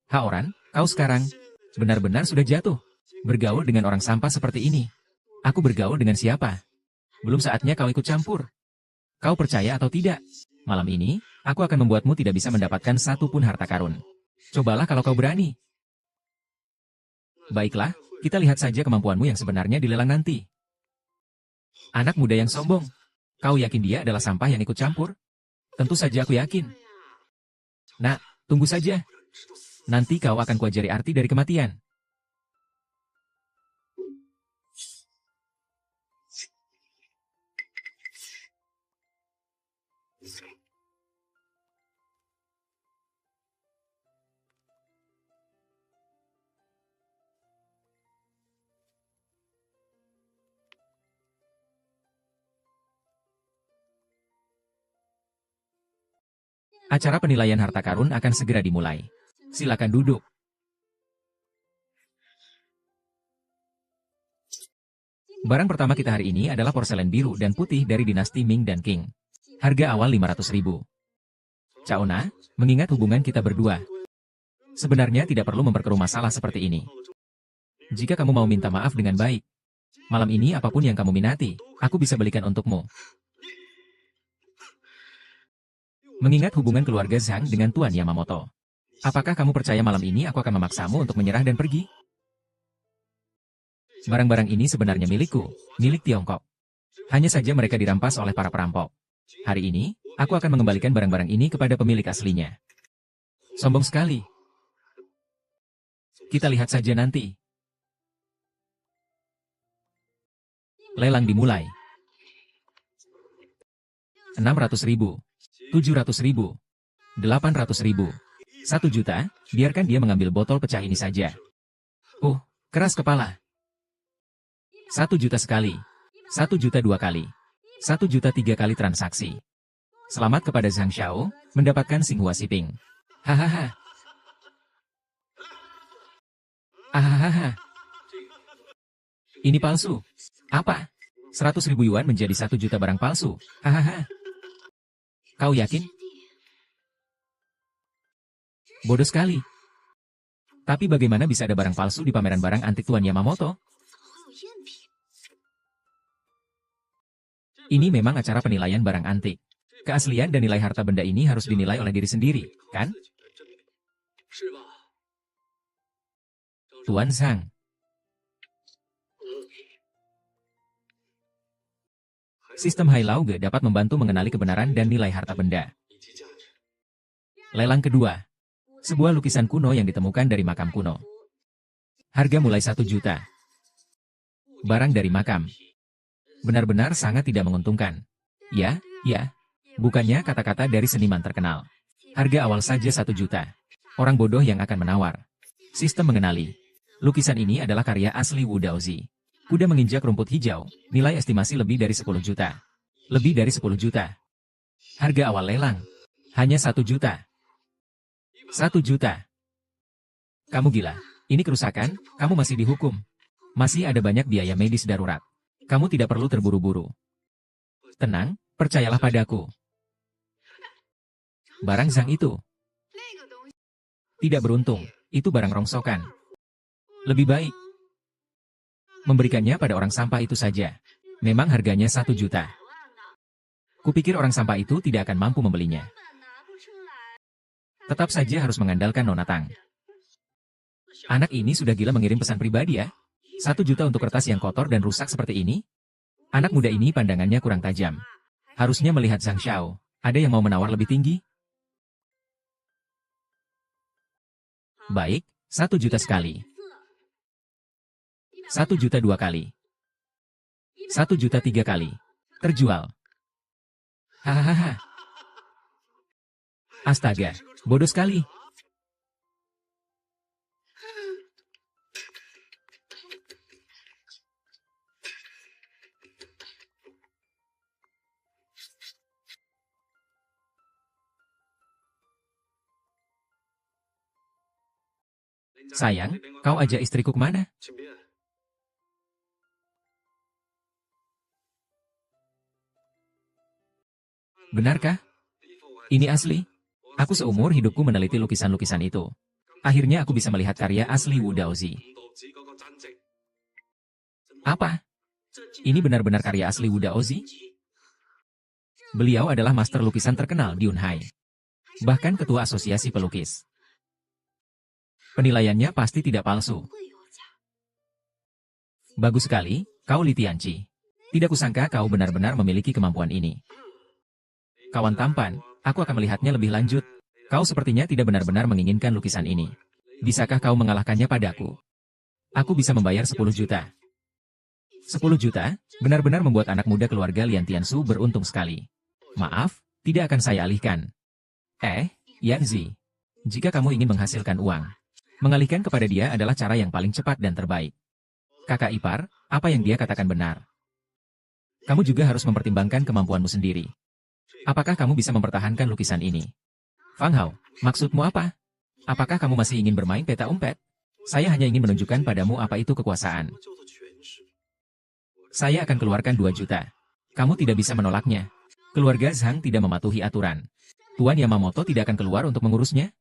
Haoran, kau sekarang benar-benar sudah jatuh. Bergaul dengan orang sampah seperti ini. Aku bergaul dengan siapa? Belum saatnya kau ikut campur. Kau percaya atau tidak? Malam ini, aku akan membuatmu tidak bisa mendapatkan satu pun harta karun. Cobalah kalau kau berani. Baiklah, kita lihat saja kemampuanmu yang sebenarnya di lelang nanti. Anak muda yang sombong. Kau yakin dia adalah sampah yang ikut campur? Tentu saja aku yakin. Nak, tunggu saja. Nanti kau akan kuajari arti dari kematian. Acara penilaian harta karun akan segera dimulai. Silakan duduk. Barang pertama kita hari ini adalah porselen biru dan putih dari dinasti Ming dan Qing. Harga awal 500.000. Caona, mengingat hubungan kita berdua, sebenarnya tidak perlu memperkeruh masalah seperti ini. Jika kamu mau minta maaf dengan baik, malam ini apapun yang kamu minati, aku bisa belikan untukmu. Mengingat hubungan keluarga Zhang dengan Tuan Yamamoto, apakah kamu percaya malam ini aku akan memaksamu untuk menyerah dan pergi? Barang-barang ini sebenarnya milikku, milik Tiongkok. Hanya saja mereka dirampas oleh para perampok. Hari ini, aku akan mengembalikan barang-barang ini kepada pemilik aslinya. Sombong sekali. Kita lihat saja nanti. Lelang dimulai. 600.000, 700.000, 800.000, 1 juta, biarkan dia mengambil botol pecah ini saja. Keras kepala. 1 juta sekali, 1 juta 2 kali, 1 juta 3 kali transaksi. Selamat kepada Zhang Xiao, mendapatkan Xinghua Shipping. Hahaha. Hahaha. Ini palsu. Apa? 100.000 yuan menjadi 1 juta barang palsu. Hahaha. Kau yakin? Bodoh sekali. Tapi bagaimana bisa ada barang palsu di pameran barang antik Tuan Yamamoto? Ini memang acara penilaian barang antik. Keaslian dan nilai harta benda ini harus dinilai oleh diri sendiri, kan? Tuan Zhang. Sistem Hailauge dapat membantu mengenali kebenaran dan nilai harta benda. Lelang kedua. Sebuah lukisan kuno yang ditemukan dari makam kuno. Harga mulai 1 juta. Barang dari makam. Benar-benar sangat tidak menguntungkan. Ya. Bukannya kata-kata dari seniman terkenal. Harga awal saja 1 juta. Orang bodoh yang akan menawar. Sistem mengenali. Lukisan ini adalah karya asli Wu Daozi. Kuda menginjak rumput hijau, nilai estimasi lebih dari 10 juta. Lebih dari 10 juta. Harga awal lelang. Hanya 1 juta. 1 juta. Kamu gila. Ini kerusakan, kamu masih dihukum. Masih ada banyak biaya medis darurat. Kamu tidak perlu terburu-buru. Tenang, percayalah padaku. Barang Zhang itu tidak beruntung, itu barang rongsokan. Lebih baik memberikannya pada orang sampah itu saja. Memang harganya 1 juta. Kupikir orang sampah itu tidak akan mampu membelinya. Tetap saja harus mengandalkan Nona Tang. Anak ini sudah gila mengirim pesan pribadi ya? 1 juta untuk kertas yang kotor dan rusak seperti ini? Anak muda ini pandangannya kurang tajam. Harusnya melihat Zhang Xiao. Ada yang mau menawar lebih tinggi? Baik, 1 juta sekali. 1 juta 2 kali. 1 juta 3 kali. Terjual. Hahaha. Astaga, bodoh sekali. Sayang, kau ajak istriku kemana? Benarkah? Ini asli? Aku seumur hidupku meneliti lukisan-lukisan itu. Akhirnya aku bisa melihat karya asli Wu Daozi. Apa? Ini benar-benar karya asli Wu Daozi? Beliau adalah master lukisan terkenal di Yunhai. Bahkan ketua asosiasi pelukis. Penilaiannya pasti tidak palsu. Bagus sekali, kau Li Tianqi. Tidak kusangka kau benar-benar memiliki kemampuan ini. Kawan tampan, aku akan melihatnya lebih lanjut. Kau sepertinya tidak benar-benar menginginkan lukisan ini. Bisakah kau mengalahkannya padaku? Aku bisa membayar 10 juta. 10 juta, benar-benar membuat anak muda keluarga Lian Tiansu beruntung sekali. Maaf, tidak akan saya alihkan. Yanzi, jika kamu ingin menghasilkan uang, mengalihkan kepada dia adalah cara yang paling cepat dan terbaik. Kakak ipar, apa yang dia katakan benar. Kamu juga harus mempertimbangkan kemampuanmu sendiri. Apakah kamu bisa mempertahankan lukisan ini? Fang Hao, maksudmu apa? Apakah kamu masih ingin bermain peta umpet? Saya hanya ingin menunjukkan padamu apa itu kekuasaan. Saya akan keluarkan 2 juta. Kamu tidak bisa menolaknya. Keluarga Zhang tidak mematuhi aturan. Tuan Yamamoto tidak akan keluar untuk mengurusnya?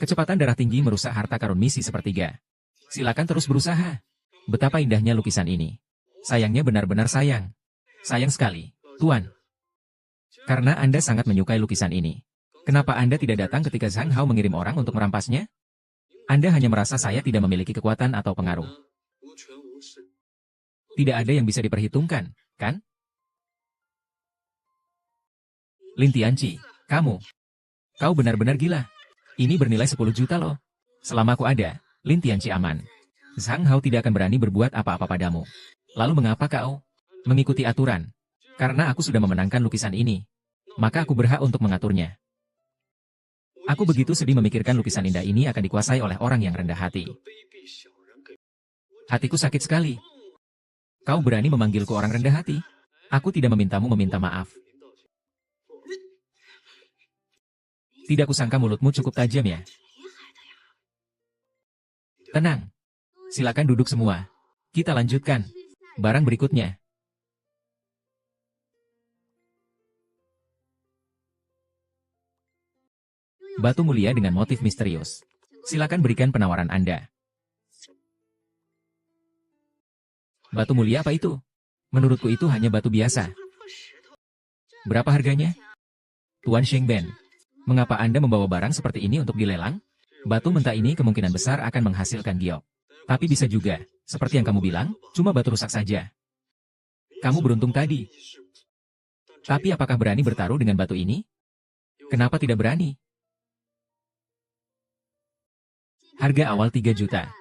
Kecepatan darah tinggi merusak harta karun misi sepertiga. Silakan terus berusaha. Betapa indahnya lukisan ini. Sayangnya benar-benar sayang. Sayang sekali, Tuan. Karena Anda sangat menyukai lukisan ini. Kenapa Anda tidak datang ketika Zhang Hao mengirim orang untuk merampasnya? Anda hanya merasa saya tidak memiliki kekuatan atau pengaruh. Tidak ada yang bisa diperhitungkan, kan? Lin Tianqi, kau benar-benar gila. Ini bernilai 10 juta loh. Selama aku ada, Lin Tianqi aman. Zhang Hao tidak akan berani berbuat apa-apa padamu. Lalu mengapa kau mengikuti aturan? Karena aku sudah memenangkan lukisan ini. Maka aku berhak untuk mengaturnya. Aku begitu sedih memikirkan lukisan indah ini akan dikuasai oleh orang yang rendah hati. Hatiku sakit sekali. Kau berani memanggilku orang rendah hati? Aku tidak memintamu meminta maaf. Tidak kusangka mulutmu cukup tajam ya. Tenang. Silakan duduk semua. Kita lanjutkan. Barang berikutnya. Batu mulia dengan motif misterius. Silakan berikan penawaran Anda. Batu mulia apa itu? Menurutku itu hanya batu biasa. Berapa harganya? Tuan Shengben, mengapa Anda membawa barang seperti ini untuk dilelang? Batu mentah ini kemungkinan besar akan menghasilkan giok. Tapi bisa juga, seperti yang kamu bilang, cuma batu rusak saja. Kamu beruntung tadi. Tapi apakah berani bertaruh dengan batu ini? Kenapa tidak berani? Harga awal 3 juta.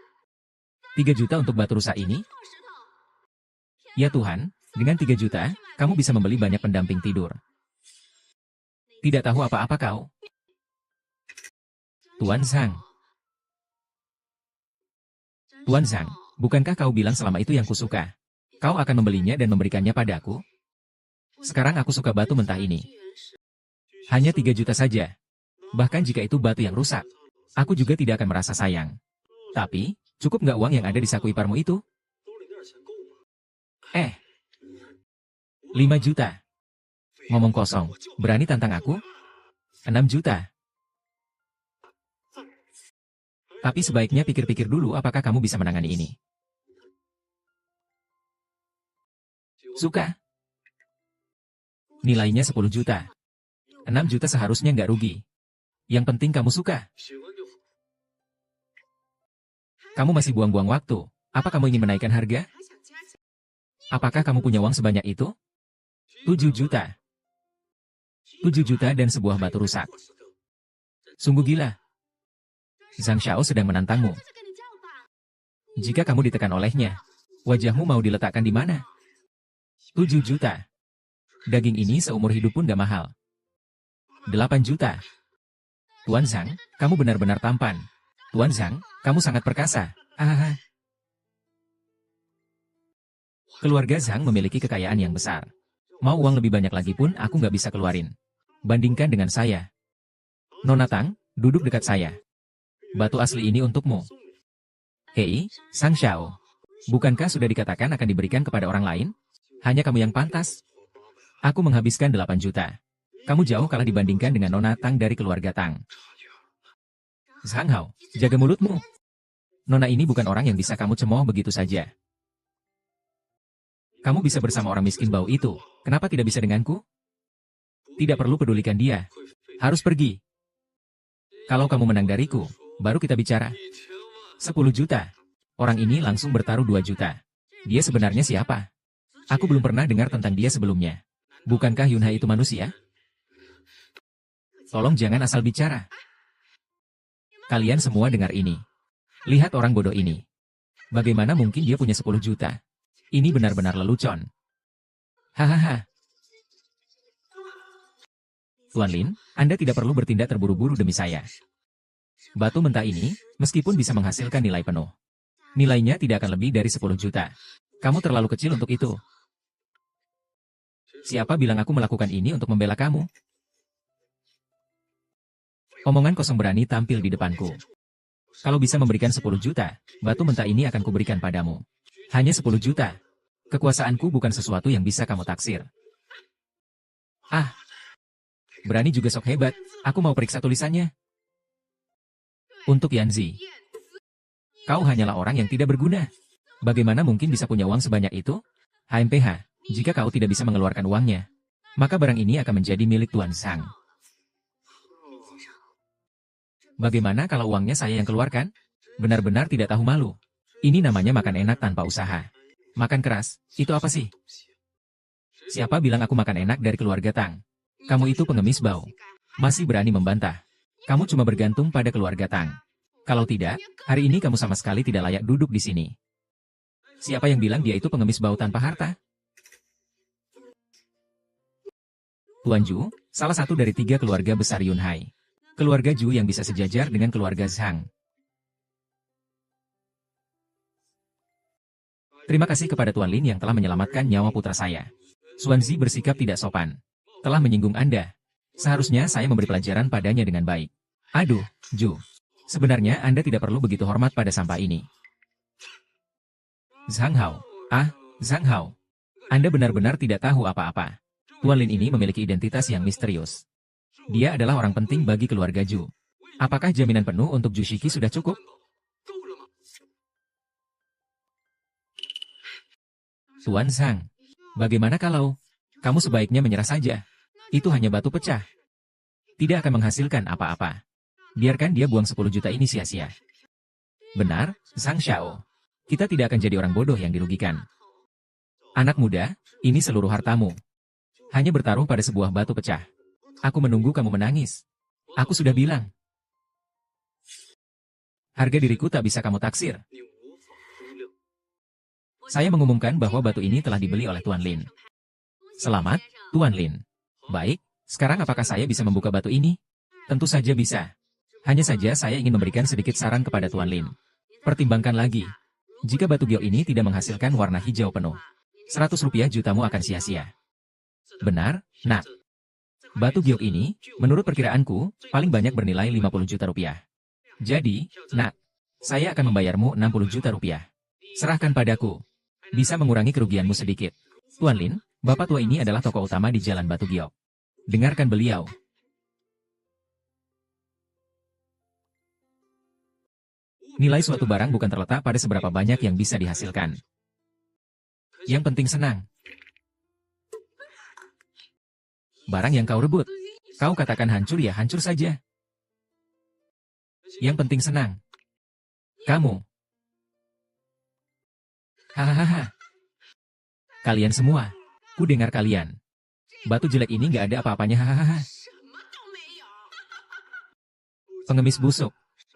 3 juta untuk batu rusak ini? Ya Tuhan, dengan 3 juta, kamu bisa membeli banyak pendamping tidur. Tidak tahu apa-apa kau. Tuan Zhang. Tuan Zhang, bukankah kau bilang selama itu yang kusuka? Kau akan membelinya dan memberikannya padaku? Sekarang aku suka batu mentah ini. Hanya 3 juta saja. Bahkan jika itu batu yang rusak, aku juga tidak akan merasa sayang. Tapi, cukup nggak uang yang ada di saku iparmu itu? 5 juta. Ngomong kosong, berani tantang aku? 6 juta. Tapi sebaiknya pikir-pikir dulu apakah kamu bisa menangani ini. Suka? Nilainya 10 juta. 6 juta seharusnya nggak rugi. Yang penting kamu suka. Kamu masih buang-buang waktu. Apa kamu ingin menaikkan harga? Apakah kamu punya uang sebanyak itu? 7 juta. 7 juta dan sebuah batu rusak. Sungguh gila. Zhang Xiao sedang menantangmu. Jika kamu ditekan olehnya, wajahmu mau diletakkan di mana? 7 juta. Daging ini seumur hidup pun gak mahal. 8 juta. Tuan Zhang, kamu benar-benar tampan. Tuan Zhang, kamu sangat perkasa. Keluarga Zhang memiliki kekayaan yang besar. Mau uang lebih banyak lagi pun aku nggak bisa keluarin. Bandingkan dengan saya. Nona Tang, duduk dekat saya. Batu asli ini untukmu. Hei, Sang Xiao. Bukankah sudah dikatakan akan diberikan kepada orang lain? Hanya kamu yang pantas. Aku menghabiskan 8 juta. Kamu jauh kalah dibandingkan dengan Nona Tang dari keluarga Tang. Zhang Hao, jaga mulutmu. Nona ini bukan orang yang bisa kamu cemooh begitu saja. Kamu bisa bersama orang miskin bau itu, kenapa tidak bisa denganku? Tidak perlu pedulikan dia. Harus pergi. Kalau kamu menang dariku, baru kita bicara. 10 juta. Orang ini langsung bertaruh 2 juta. Dia sebenarnya siapa? Aku belum pernah dengar tentang dia sebelumnya. Bukankah Yunhai itu manusia? Tolong jangan asal bicara. Kalian semua dengar ini. Lihat orang bodoh ini. Bagaimana mungkin dia punya 10 juta? Ini benar-benar lelucon. Hahaha. Tuan Lin, Anda tidak perlu bertindak terburu-buru demi saya. Batu mentah ini, meskipun bisa menghasilkan nilai penuh, nilainya tidak akan lebih dari 10 juta. Kamu terlalu kecil untuk itu. Siapa bilang aku melakukan ini untuk membela kamu? Omongan kosong berani tampil di depanku. Kalau bisa memberikan 10 juta, batu mentah ini akan kuberikan padamu. Hanya 10 juta. Kekuasaanku bukan sesuatu yang bisa kamu taksir. Ah, berani juga sok hebat. Aku mau periksa tulisannya. Untuk Yanzi, kau hanyalah orang yang tidak berguna. Bagaimana mungkin bisa punya uang sebanyak itu? HMPH, jika kau tidak bisa mengeluarkan uangnya, maka barang ini akan menjadi milik Tuan Zhang. Bagaimana kalau uangnya saya yang keluarkan? Benar-benar tidak tahu malu. Ini namanya makan enak tanpa usaha. Makan keras, itu apa sih? Siapa bilang aku makan enak dari keluarga Tang? Kamu itu pengemis bau. Masih berani membantah. Kamu cuma bergantung pada keluarga Tang. Kalau tidak, hari ini kamu sama sekali tidak layak duduk di sini. Siapa yang bilang dia itu pengemis bau tanpa harta? Tuan Ju, salah satu dari 3 keluarga besar Yunhai. Keluarga Ju yang bisa sejajar dengan keluarga Zhang. Terima kasih kepada Tuan Lin yang telah menyelamatkan nyawa putra saya. Xuanzi bersikap tidak sopan. Telah menyinggung Anda. Seharusnya saya memberi pelajaran padanya dengan baik. Aduh, Ju. Sebenarnya Anda tidak perlu begitu hormat pada sampah ini. Zhang Hao. Ah, Zhang Hao. Anda benar-benar tidak tahu apa-apa. Tuan Lin ini memiliki identitas yang misterius. Dia adalah orang penting bagi keluarga Ju. Apakah jaminan penuh untuk Ju Shiki sudah cukup? Tuan Zhang, bagaimana kalau kamu sebaiknya menyerah saja? Itu hanya batu pecah. Tidak akan menghasilkan apa-apa. Biarkan dia buang 10 juta ini sia-sia. Benar, Zhang Xiao. Kita tidak akan jadi orang bodoh yang dirugikan. Anak muda, ini seluruh hartamu. Hanya bertaruh pada sebuah batu pecah. Aku menunggu kamu menangis. Aku sudah bilang. Harga diriku tak bisa kamu taksir. Saya mengumumkan bahwa batu ini telah dibeli oleh Tuan Lin. Selamat, Tuan Lin. Baik, sekarang apakah saya bisa membuka batu ini? Tentu saja bisa. Hanya saja saya ingin memberikan sedikit saran kepada Tuan Lin. Pertimbangkan lagi. Jika batu giok ini tidak menghasilkan warna hijau penuh, 100 rupiah jutamu akan sia-sia. Benar, nak. Batu giok ini, menurut perkiraanku, paling banyak bernilai 50 juta rupiah. Jadi, nak, saya akan membayarmu 60 juta rupiah. Serahkan padaku. Bisa mengurangi kerugianmu sedikit. Tuan Lin, bapak tua ini adalah tokoh utama di Jalan Batu Giok. Dengarkan beliau. Nilai suatu barang bukan terletak pada seberapa banyak yang bisa dihasilkan. Yang penting senang. Barang yang kau rebut, kau katakan hancur ya hancur saja. Yang penting senang. Kamu. Hahaha. Kalian semua, ku dengar kalian. Batu jelek ini nggak ada apa-apanya hahaha. Pengemis busuk.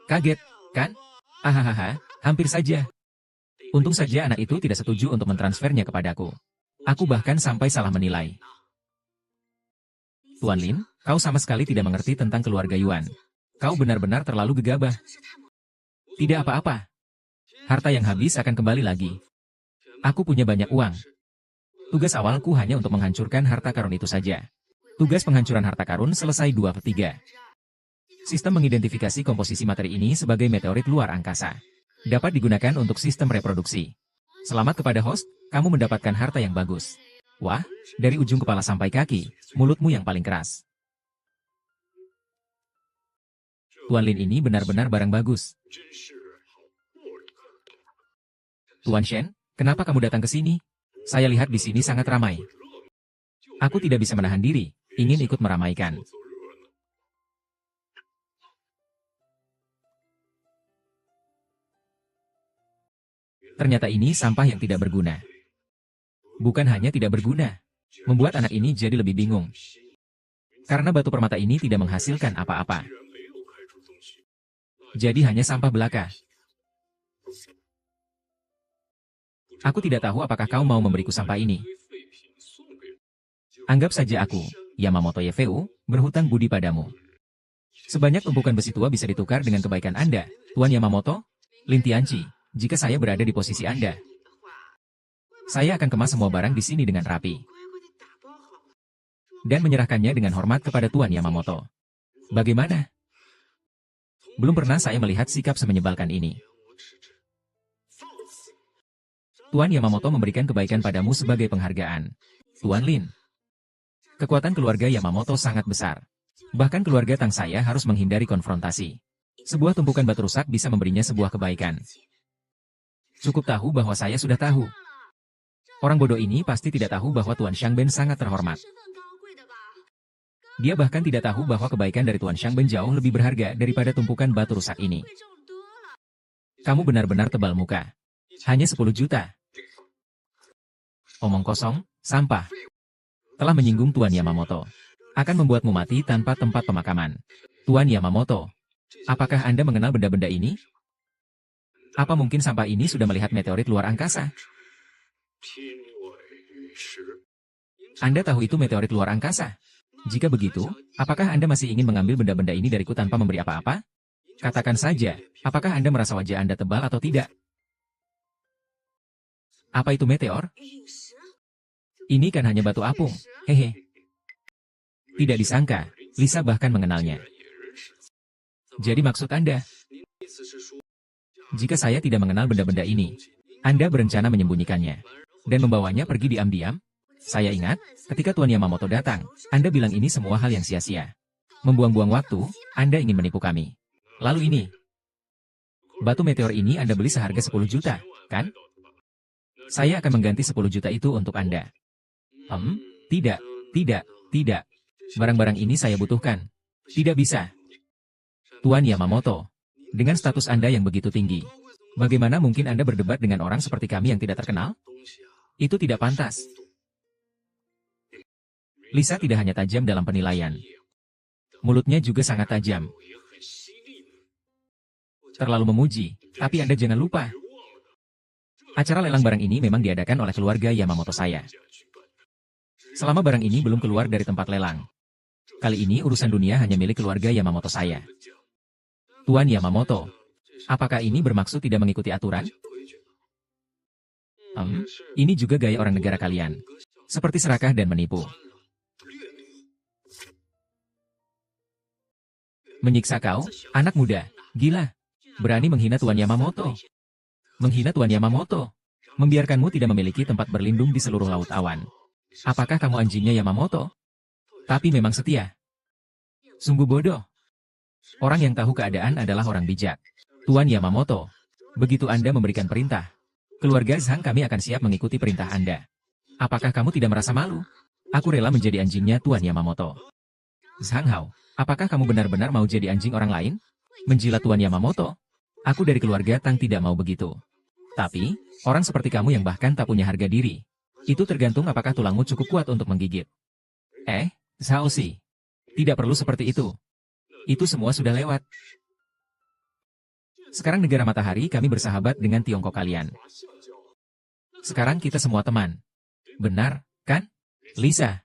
Kaget, kan? Hahaha, hampir saja. Untung saja anak itu tidak setuju untuk mentransfernya kepadaku. Aku bahkan sampai salah menilai. Tuan Lin, kau sama sekali tidak mengerti tentang keluarga Yuan. Kau benar-benar terlalu gegabah. Tidak apa-apa. Harta yang habis akan kembali lagi. Aku punya banyak uang. Tugas awalku hanya untuk menghancurkan harta karun itu saja. Tugas penghancuran harta karun selesai 2/3. Sistem mengidentifikasi komposisi materi ini sebagai meteorit luar angkasa. Dapat digunakan untuk sistem reproduksi. Selamat kepada host, kamu mendapatkan harta yang bagus. Wah, dari ujung kepala sampai kaki, mulutmu yang paling keras. Tuan Lin ini benar-benar barang bagus. Tuan Shen, kenapa kamu datang ke sini? Saya lihat di sini sangat ramai. Aku tidak bisa menahan diri, ingin ikut meramaikan. Ternyata ini sampah yang tidak berguna. Bukan hanya tidak berguna, membuat anak ini jadi lebih bingung. Karena batu permata ini tidak menghasilkan apa-apa. Jadi hanya sampah belaka. Aku tidak tahu apakah kau mau memberiku sampah ini. Anggap saja aku, Yamamoto Yefeu, berhutang budi padamu. Sebanyak tumpukan besi tua bisa ditukar dengan kebaikan Anda, Tuan Yamamoto. Lin Tianqi, jika saya berada di posisi Anda, saya akan kemas semua barang di sini dengan rapi dan menyerahkannya dengan hormat kepada Tuan Yamamoto. Bagaimana? Belum pernah saya melihat sikap semenyebalkan ini. Tuan Yamamoto memberikan kebaikan padamu sebagai penghargaan. Tuan Lin. Kekuatan keluarga Yamamoto sangat besar. Bahkan keluarga Tang saya harus menghindari konfrontasi. Sebuah tumpukan batu rusak bisa memberinya sebuah kebaikan. Cukup tahu bahwa saya sudah tahu. Orang bodoh ini pasti tidak tahu bahwa Tuan Xiangben sangat terhormat. Dia bahkan tidak tahu bahwa kebaikan dari Tuan Xiangben jauh lebih berharga daripada tumpukan batu rusak ini. Kamu benar-benar tebal muka. Hanya 10 juta. Omong kosong, sampah. Telah menyinggung Tuan Yamamoto. Akan membuatmu mati tanpa tempat pemakaman. Tuan Yamamoto, apakah Anda mengenal benda-benda ini? Apa mungkin sampah ini sudah melihat meteorit luar angkasa? Anda tahu itu meteorit luar angkasa? Jika begitu, apakah Anda masih ingin mengambil benda-benda ini dariku tanpa memberi apa-apa? Katakan saja, apakah Anda merasa wajah Anda tebal atau tidak? Apa itu meteor? Ini kan hanya batu apung, hehe. Tidak disangka, Lisa bahkan mengenalnya. Jadi maksud Anda, jika saya tidak mengenal benda-benda ini, Anda berencana menyembunyikannya dan membawanya pergi diam-diam? Saya ingat, ketika Tuan Yamamoto datang, Anda bilang ini semua hal yang sia-sia. Membuang-buang waktu, Anda ingin menipu kami. Lalu ini. Batu meteor ini Anda beli seharga 10 juta, kan? Saya akan mengganti 10 juta itu untuk Anda. Tidak, tidak, tidak. Barang-barang ini saya butuhkan. Tidak bisa. Tuan Yamamoto, dengan status Anda yang begitu tinggi, bagaimana mungkin Anda berdebat dengan orang seperti kami yang tidak terkenal? Itu tidak pantas. Lisa tidak hanya tajam dalam penilaian. Mulutnya juga sangat tajam. Terlalu memuji, tapi Anda jangan lupa. Acara lelang barang ini memang diadakan oleh keluarga Yamamoto saya. Selama barang ini belum keluar dari tempat lelang. Kali ini urusan dunia hanya milik keluarga Yamamoto saya. Tuan Yamamoto, apakah ini bermaksud tidak mengikuti aturan? Ini juga gaya orang negara kalian. Seperti serakah dan menipu. Menyiksa kau, anak muda, gila. Berani menghina Tuan Yamamoto. Menghina Tuan Yamamoto. Membiarkanmu tidak memiliki tempat berlindung di seluruh laut awan. Apakah kamu anjingnya Yamamoto? Tapi memang setia. Sungguh bodoh. Orang yang tahu keadaan adalah orang bijak. Tuan Yamamoto, begitu Anda memberikan perintah, keluarga Zhang kami akan siap mengikuti perintah Anda. Apakah kamu tidak merasa malu? Aku rela menjadi anjingnya Tuan Yamamoto. Zhang Hao, apakah kamu benar-benar mau jadi anjing orang lain? Menjilat Tuan Yamamoto? Aku dari keluarga Tang tidak mau begitu. Tapi, orang seperti kamu yang bahkan tak punya harga diri. Itu tergantung apakah tulangmu cukup kuat untuk menggigit. Zhao Si. Tidak perlu seperti itu. Itu semua sudah lewat. Sekarang negara matahari kami bersahabat dengan Tiongkok kalian. Sekarang kita semua teman. Benar, kan? Lisa.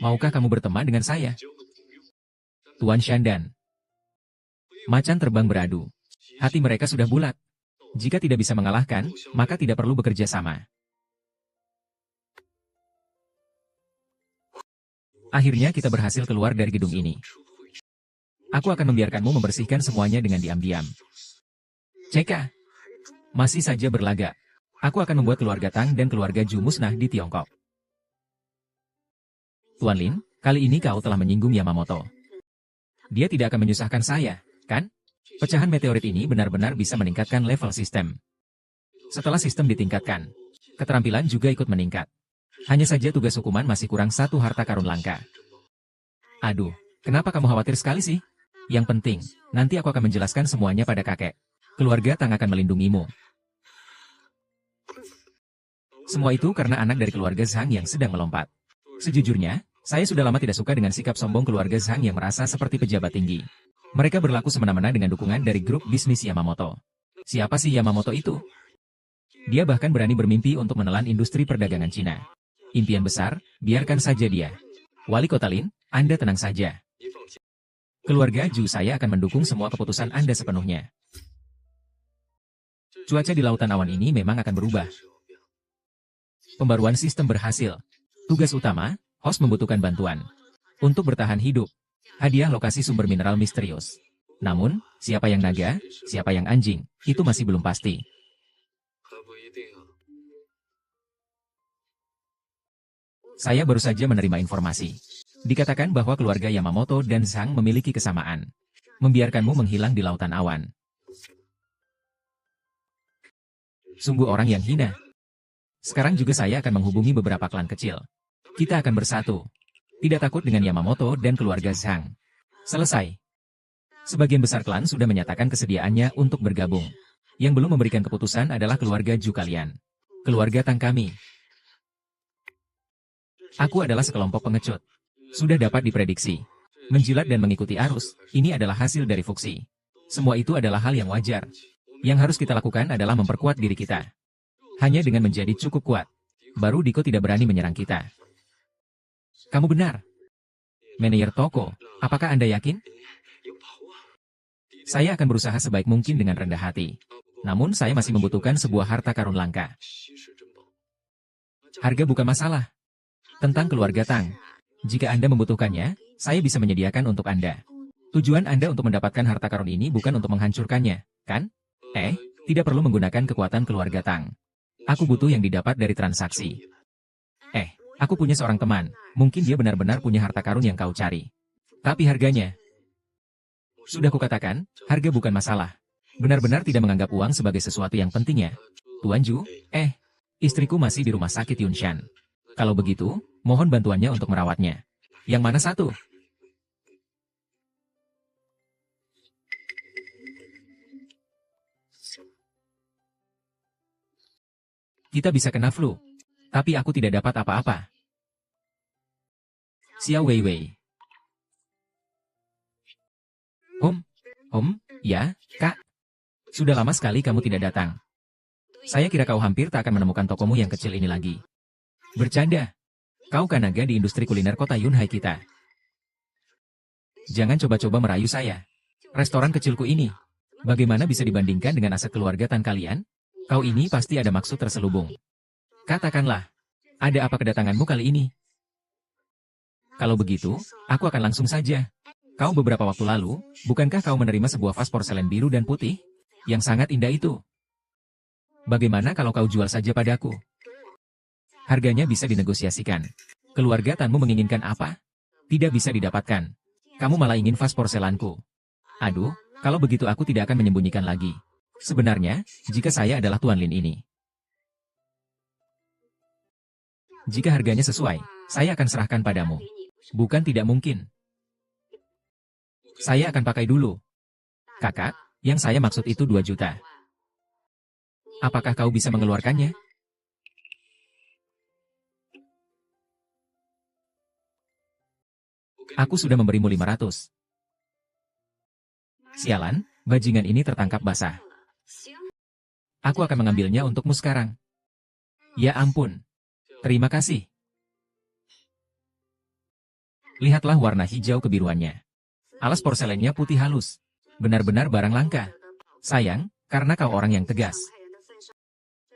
Maukah kamu berteman dengan saya? Tuan Shandan. Macan terbang beradu. Hati mereka sudah bulat. Jika tidak bisa mengalahkan, maka tidak perlu bekerja sama. Akhirnya kita berhasil keluar dari gedung ini. Aku akan membiarkanmu membersihkan semuanya dengan diam-diam. Ceka. Masih saja berlagak. Aku akan membuat keluarga Tang dan keluarga Ju musnah di Tiongkok. Tuan Lin, kali ini kau telah menyinggung Yamamoto. Dia tidak akan menyusahkan saya, kan? Pecahan meteorit ini benar-benar bisa meningkatkan level sistem. Setelah sistem ditingkatkan, keterampilan juga ikut meningkat. Hanya saja tugas hukuman masih kurang 1 harta karun langka. Aduh, kenapa kamu khawatir sekali sih? Yang penting, nanti aku akan menjelaskan semuanya pada kakek. Keluarga Tang akan melindungimu. Semua itu karena anak dari keluarga Zhang yang sedang melompat. Sejujurnya, saya sudah lama tidak suka dengan sikap sombong keluarga Zhang yang merasa seperti pejabat tinggi. Mereka berlaku semena-mena dengan dukungan dari grup bisnis Yamamoto. Siapa sih Yamamoto itu? Dia bahkan berani bermimpi untuk menelan industri perdagangan Cina. Impian besar, biarkan saja dia. Wali Kota Lin, Anda tenang saja. Keluarga Ju saya akan mendukung semua keputusan Anda sepenuhnya. Cuaca di lautan awan ini memang akan berubah. Pembaruan sistem berhasil. Tugas utama, host membutuhkan bantuan. Untuk bertahan hidup, hadiah lokasi sumber mineral misterius. Namun, siapa yang naga, siapa yang anjing, itu masih belum pasti. Saya baru saja menerima informasi. Dikatakan bahwa keluarga Yamamoto dan Zhang memiliki kesamaan. Membiarkanmu menghilang di lautan awan. Sungguh orang yang hina. Sekarang juga saya akan menghubungi beberapa klan kecil. Kita akan bersatu. Tidak takut dengan Yamamoto dan keluarga Zhang. Selesai. Sebagian besar klan sudah menyatakan kesediaannya untuk bergabung. Yang belum memberikan keputusan adalah keluarga Ju kalian. Keluarga Tang kami. Aku adalah sekelompok pengecut. Sudah dapat diprediksi. Menjilat dan mengikuti arus, ini adalah hasil dari fuksi. Semua itu adalah hal yang wajar. Yang harus kita lakukan adalah memperkuat diri kita. Hanya dengan menjadi cukup kuat, baru Diko tidak berani menyerang kita. Kamu benar. Manajer toko, apakah Anda yakin? Saya akan berusaha sebaik mungkin dengan rendah hati. Namun saya masih membutuhkan sebuah harta karun langka. Harga bukan masalah. Tentang keluarga Tang. Jika Anda membutuhkannya, saya bisa menyediakan untuk Anda. Tujuan Anda untuk mendapatkan harta karun ini bukan untuk menghancurkannya, kan? Tidak perlu menggunakan kekuatan keluarga Tang. Aku butuh yang didapat dari transaksi. Aku punya seorang teman. Mungkin dia benar-benar punya harta karun yang kau cari. Tapi harganya. Sudah kukatakan, harga bukan masalah. Benar-benar tidak menganggap uang sebagai sesuatu yang penting ya. Tuan Ju, istriku masih di rumah sakit Yunshan. Kalau begitu, mohon bantuannya untuk merawatnya. Yang mana satu? Kita bisa kena flu. Tapi aku tidak dapat apa-apa. Xiao Weiwei. Ya, Kak. Sudah lama sekali kamu tidak datang. Saya kira kau hampir tak akan menemukan tokomu yang kecil ini lagi. Bercanda. Kau kanaga di industri kuliner kota Yunhai kita. Jangan coba-coba merayu saya. Restoran kecilku ini. Bagaimana bisa dibandingkan dengan aset keluarga Tan kalian? Kau ini pasti ada maksud terselubung. Katakanlah, ada apa kedatanganmu kali ini? Kalau begitu, aku akan langsung saja. Kau beberapa waktu lalu, bukankah kau menerima sebuah vas porselen biru dan putih? Yang sangat indah itu. Bagaimana kalau kau jual saja padaku? Harganya bisa dinegosiasikan. Keluarga Tanmu menginginkan apa? Tidak bisa didapatkan. Kamu malah ingin vas porselanku. Aduh, kalau begitu aku tidak akan menyembunyikan lagi. Sebenarnya, jika saya adalah Tuan Lin ini. Jika harganya sesuai, saya akan serahkan padamu. Bukan tidak mungkin. Saya akan pakai dulu. Kakak, yang saya maksud itu 2 juta. Apakah kau bisa mengeluarkannya? Aku sudah memberimu 500. Sialan, bajingan ini tertangkap basah. Aku akan mengambilnya untukmu sekarang. Ya ampun. Terima kasih. Lihatlah warna hijau kebiruannya. Alas porselennya putih halus. Benar-benar barang langka. Sayang, karena kau orang yang tegas.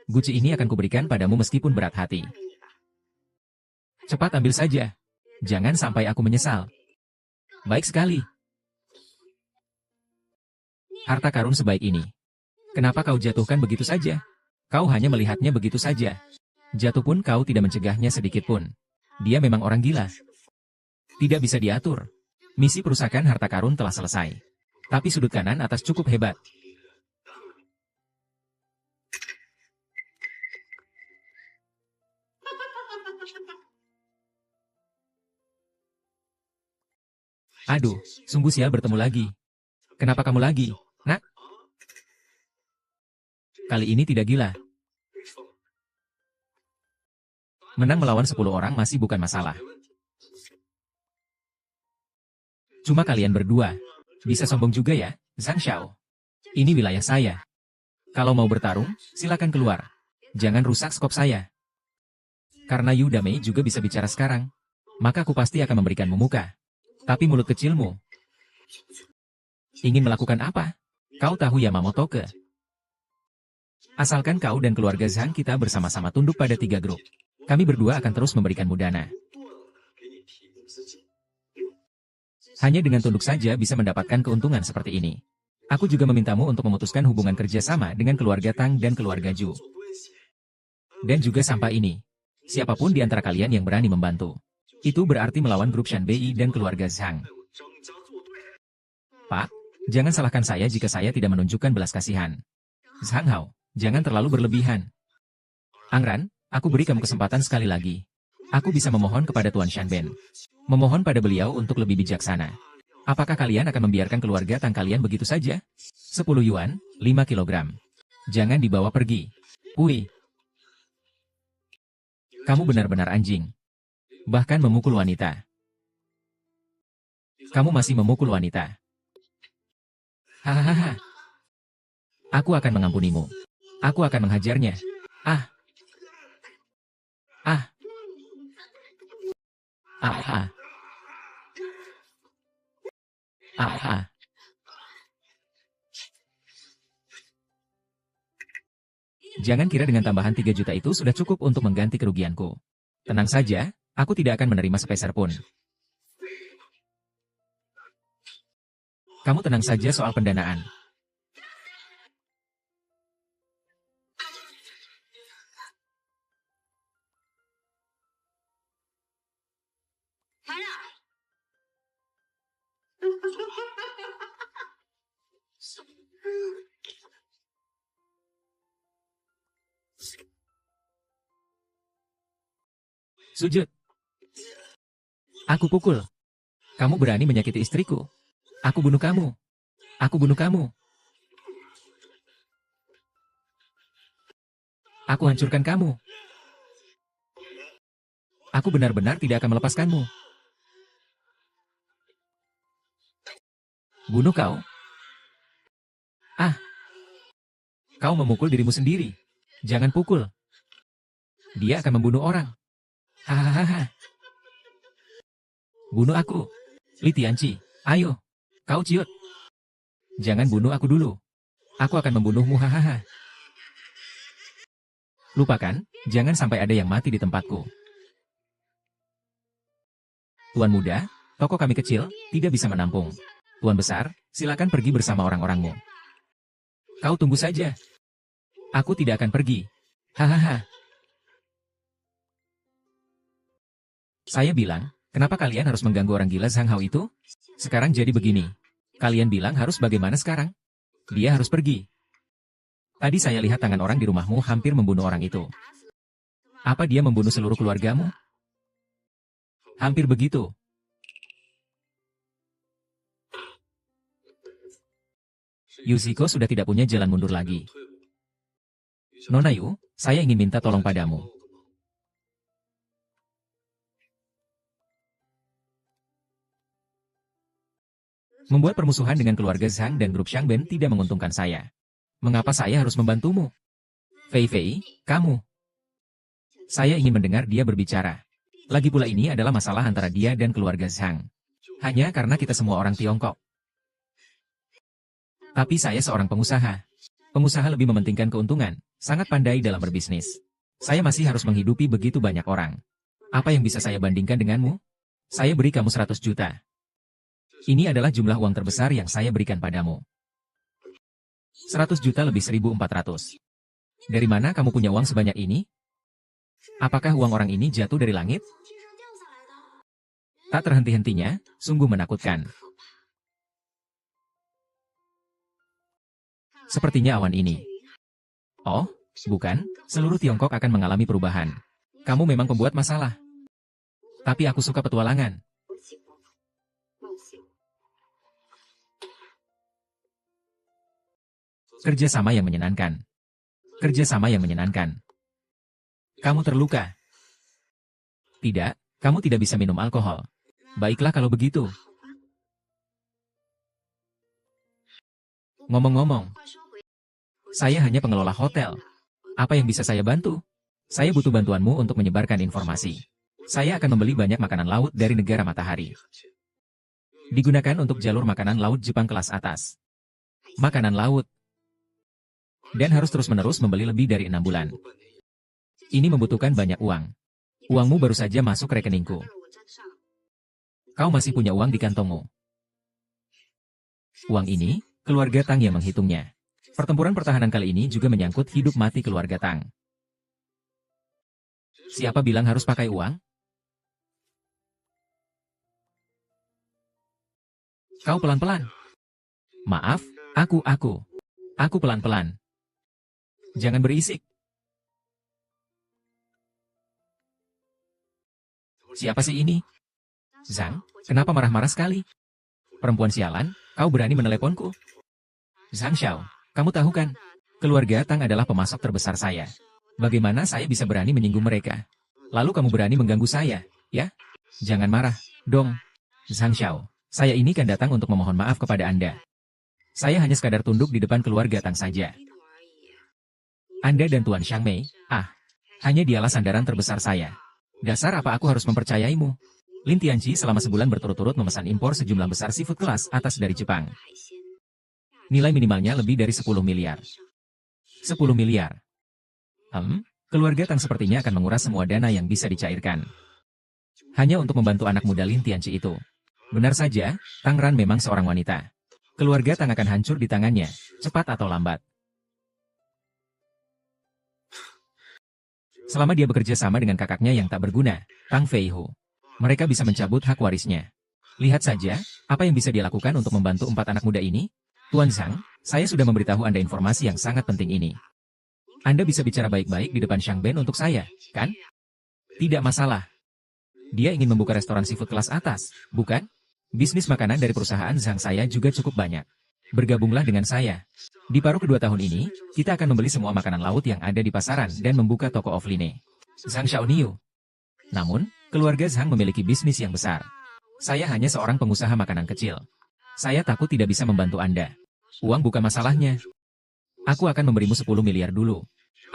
Guci ini akan kuberikan padamu meskipun berat hati. Cepat ambil saja. Jangan sampai aku menyesal. Baik sekali. Harta karun sebaik ini. Kenapa kau jatuhkan begitu saja? Kau hanya melihatnya begitu saja. Jatuh pun kau tidak mencegahnya sedikit pun. Dia memang orang gila. Tidak bisa diatur. Misi perusakan harta karun telah selesai. Tapi sudut kanan atas cukup hebat. Aduh, sungguh sial bertemu lagi. Kenapa kamu lagi, nak? Kali ini tidak gila. Menang melawan 10 orang masih bukan masalah. Cuma kalian berdua. Bisa sombong juga ya, Zhang Xiao. Ini wilayah saya. Kalau mau bertarung, silakan keluar. Jangan rusak skop saya. Karena Yu Damei juga bisa bicara sekarang, maka aku pasti akan memberikanmu muka. Tapi mulut kecilmu. Ingin melakukan apa? Kau tahu Yamamoto ke? Asalkan kau dan keluarga Zhang kita bersama-sama tunduk pada 3 grup. Kami berdua akan terus memberikanmu dana. Hanya dengan tunduk saja bisa mendapatkan keuntungan seperti ini. Aku juga memintamu untuk memutuskan hubungan kerjasama dengan keluarga Tang dan keluarga Zhu. Dan juga sampai ini. Siapapun di antara kalian yang berani membantu. Itu berarti melawan grup Shan Bei dan keluarga Zhang. Pak, jangan salahkan saya jika saya tidak menunjukkan belas kasihan. Zhang Hao, jangan terlalu berlebihan. Angran, aku beri kamu kesempatan sekali lagi. Aku bisa memohon kepada Tuan Shanben. Memohon pada beliau untuk lebih bijaksana. Apakah kalian akan membiarkan keluarga Tang kalian begitu saja? 10 yuan, 5 kilogram. Jangan dibawa pergi. Wih. Kamu benar-benar anjing. Bahkan memukul wanita. Kamu masih memukul wanita. Hahaha. Aku akan mengampunimu. Aku akan menghajarnya. Ah. Ah. Ah. Ah. Jangan kira dengan tambahan 3 juta itu sudah cukup untuk mengganti kerugianku. Tenang saja, aku tidak akan menerima sepeser pun. Kamu tenang saja soal pendanaan. Sujud. Aku pukul. Kamu berani menyakiti istriku. Aku bunuh kamu. Aku bunuh kamu. Aku hancurkan kamu. Aku benar-benar tidak akan melepaskanmu. Bunuh kau. Ah. Kau memukul dirimu sendiri. Jangan pukul. Dia akan membunuh orang. Hahaha. Bunuh aku. Li Tianqi, ayo. Kau ciut. Jangan bunuh aku dulu. Aku akan membunuhmu, hahaha. Lupakan, jangan sampai ada yang mati di tempatku. Tuan muda, toko kami kecil, tidak bisa menampung. Tuan besar, silakan pergi bersama orang-orangmu. Kau tunggu saja. Aku tidak akan pergi. Hahaha. Saya bilang, kenapa kalian harus mengganggu orang gila Zhang Hao itu? Sekarang jadi begini. Kalian bilang harus bagaimana sekarang? Dia harus pergi. Tadi saya lihat tangan orang di rumahmu hampir membunuh orang itu. Apa dia membunuh seluruh keluargamu? Hampir begitu. Yushiko sudah tidak punya jalan mundur lagi. Nona Yu, saya ingin minta tolong padamu. Membuat permusuhan dengan keluarga Zhang dan grup Shangben tidak menguntungkan saya. Mengapa saya harus membantumu? Fei Fei, kamu. Saya ingin mendengar dia berbicara. Lagi pula ini adalah masalah antara dia dan keluarga Zhang. Hanya karena kita semua orang Tiongkok. Tapi saya seorang pengusaha. Pengusaha lebih mementingkan keuntungan, sangat pandai dalam berbisnis. Saya masih harus menghidupi begitu banyak orang. Apa yang bisa saya bandingkan denganmu? Saya beri kamu 100 juta. Ini adalah jumlah uang terbesar yang saya berikan padamu. 100 juta lebih 1.400. Dari mana kamu punya uang sebanyak ini? Apakah uang orang ini jatuh dari langit? Tak terhenti-hentinya, sungguh menakutkan. Sepertinya awan ini. Oh, bukan, seluruh Tiongkok akan mengalami perubahan. Kamu memang pembuat masalah. Tapi aku suka petualangan. Kerjasama yang menyenangkan. Kerjasama yang menyenangkan. Kamu terluka. Tidak, kamu tidak bisa minum alkohol. Baiklah kalau begitu. Ngomong-ngomong, saya hanya pengelola hotel. Apa yang bisa saya bantu? Saya butuh bantuanmu untuk menyebarkan informasi. Saya akan membeli banyak makanan laut dari negara matahari. Digunakan untuk jalur makanan laut Jepang kelas atas. Makanan laut. Dan harus terus-menerus membeli lebih dari 6 bulan. Ini membutuhkan banyak uang. Uangmu baru saja masuk rekeningku. Kau masih punya uang di kantongmu. Uang ini, keluarga Tang yang menghitungnya. Pertempuran pertahanan kali ini juga menyangkut hidup mati keluarga Tang. Siapa bilang harus pakai uang? Kau pelan-pelan. Maaf, aku pelan-pelan. Jangan berisik. Siapa sih ini? Zhang, kenapa marah-marah sekali? Perempuan sialan, kau berani meneleponku? Zhang Xiao, kamu tahu kan? Keluarga Tang adalah pemasok terbesar saya. Bagaimana saya bisa berani menyinggung mereka? Lalu kamu berani mengganggu saya, ya? Jangan marah, dong. Zhang Xiao, saya ini kan datang untuk memohon maaf kepada Anda. Saya hanya sekadar tunduk di depan keluarga Tang saja. Anda dan Tuan Xiangmei, hanya dialah sandaran terbesar saya. Dasar apa aku harus mempercayaimu? Lin Tianqi selama sebulan berturut-turut memesan impor sejumlah besar seafood kelas atas dari Jepang. Nilai minimalnya lebih dari 10 miliar. 10 miliar. Keluarga Tang sepertinya akan menguras semua dana yang bisa dicairkan. Hanya untuk membantu anak muda Lin Tianqi itu. Benar saja, Tang Ran memang seorang wanita. Keluarga Tang akan hancur di tangannya, cepat atau lambat. Selama dia bekerja sama dengan kakaknya yang tak berguna, Tang Feihu, mereka bisa mencabut hak warisnya. Lihat saja, apa yang bisa dia lakukan untuk membantu 4 anak muda ini? Tuan Zhang, saya sudah memberitahu Anda informasi yang sangat penting ini. Anda bisa bicara baik-baik di depan Xiang Ben untuk saya, kan? Tidak masalah. Dia ingin membuka restoran seafood kelas atas, bukan? Bisnis makanan dari perusahaan Zhang saya juga cukup banyak. Bergabunglah dengan saya. Di paruh kedua tahun ini, kita akan membeli semua makanan laut yang ada di pasaran dan membuka toko offline. Zhang Xiaoniu. Namun, keluarga Zhang memiliki bisnis yang besar. Saya hanya seorang pengusaha makanan kecil. Saya takut tidak bisa membantu Anda. Uang bukan masalahnya. Aku akan memberimu 10 miliar dulu.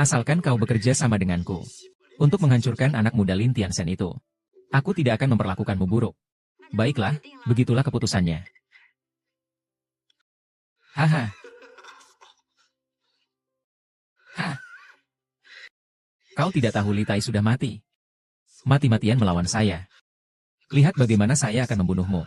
Asalkan kau bekerja sama denganku. Untuk menghancurkan anak muda Lin Tianzhen itu. Aku tidak akan memperlakukanmu buruk. Baiklah, begitulah keputusannya. Haha. Kau tidak tahu Li Tai sudah mati. Mati-matian melawan saya. Lihat bagaimana saya akan membunuhmu.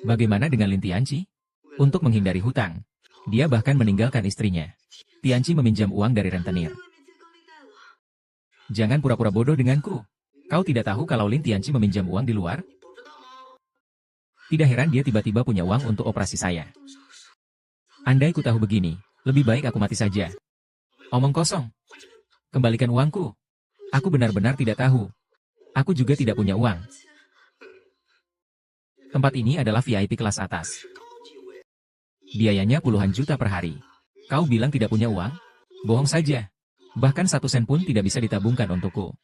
Bagaimana dengan Lin Tianqi? Untuk menghindari hutang, dia bahkan meninggalkan istrinya. Tianqi meminjam uang dari rentenir. Jangan pura-pura bodoh denganku. Kau tidak tahu kalau Lin Tianqi meminjam uang di luar? Tidak heran dia tiba-tiba punya uang untuk operasi saya. Andai ku tahu begini, lebih baik aku mati saja. Omong kosong. Kembalikan uangku. Aku benar-benar tidak tahu. Aku juga tidak punya uang. Tempat ini adalah VIP kelas atas. Biayanya puluhan juta per hari. Kau bilang tidak punya uang? Bohong saja. Bahkan 1 sen pun tidak bisa ditabungkan untukku.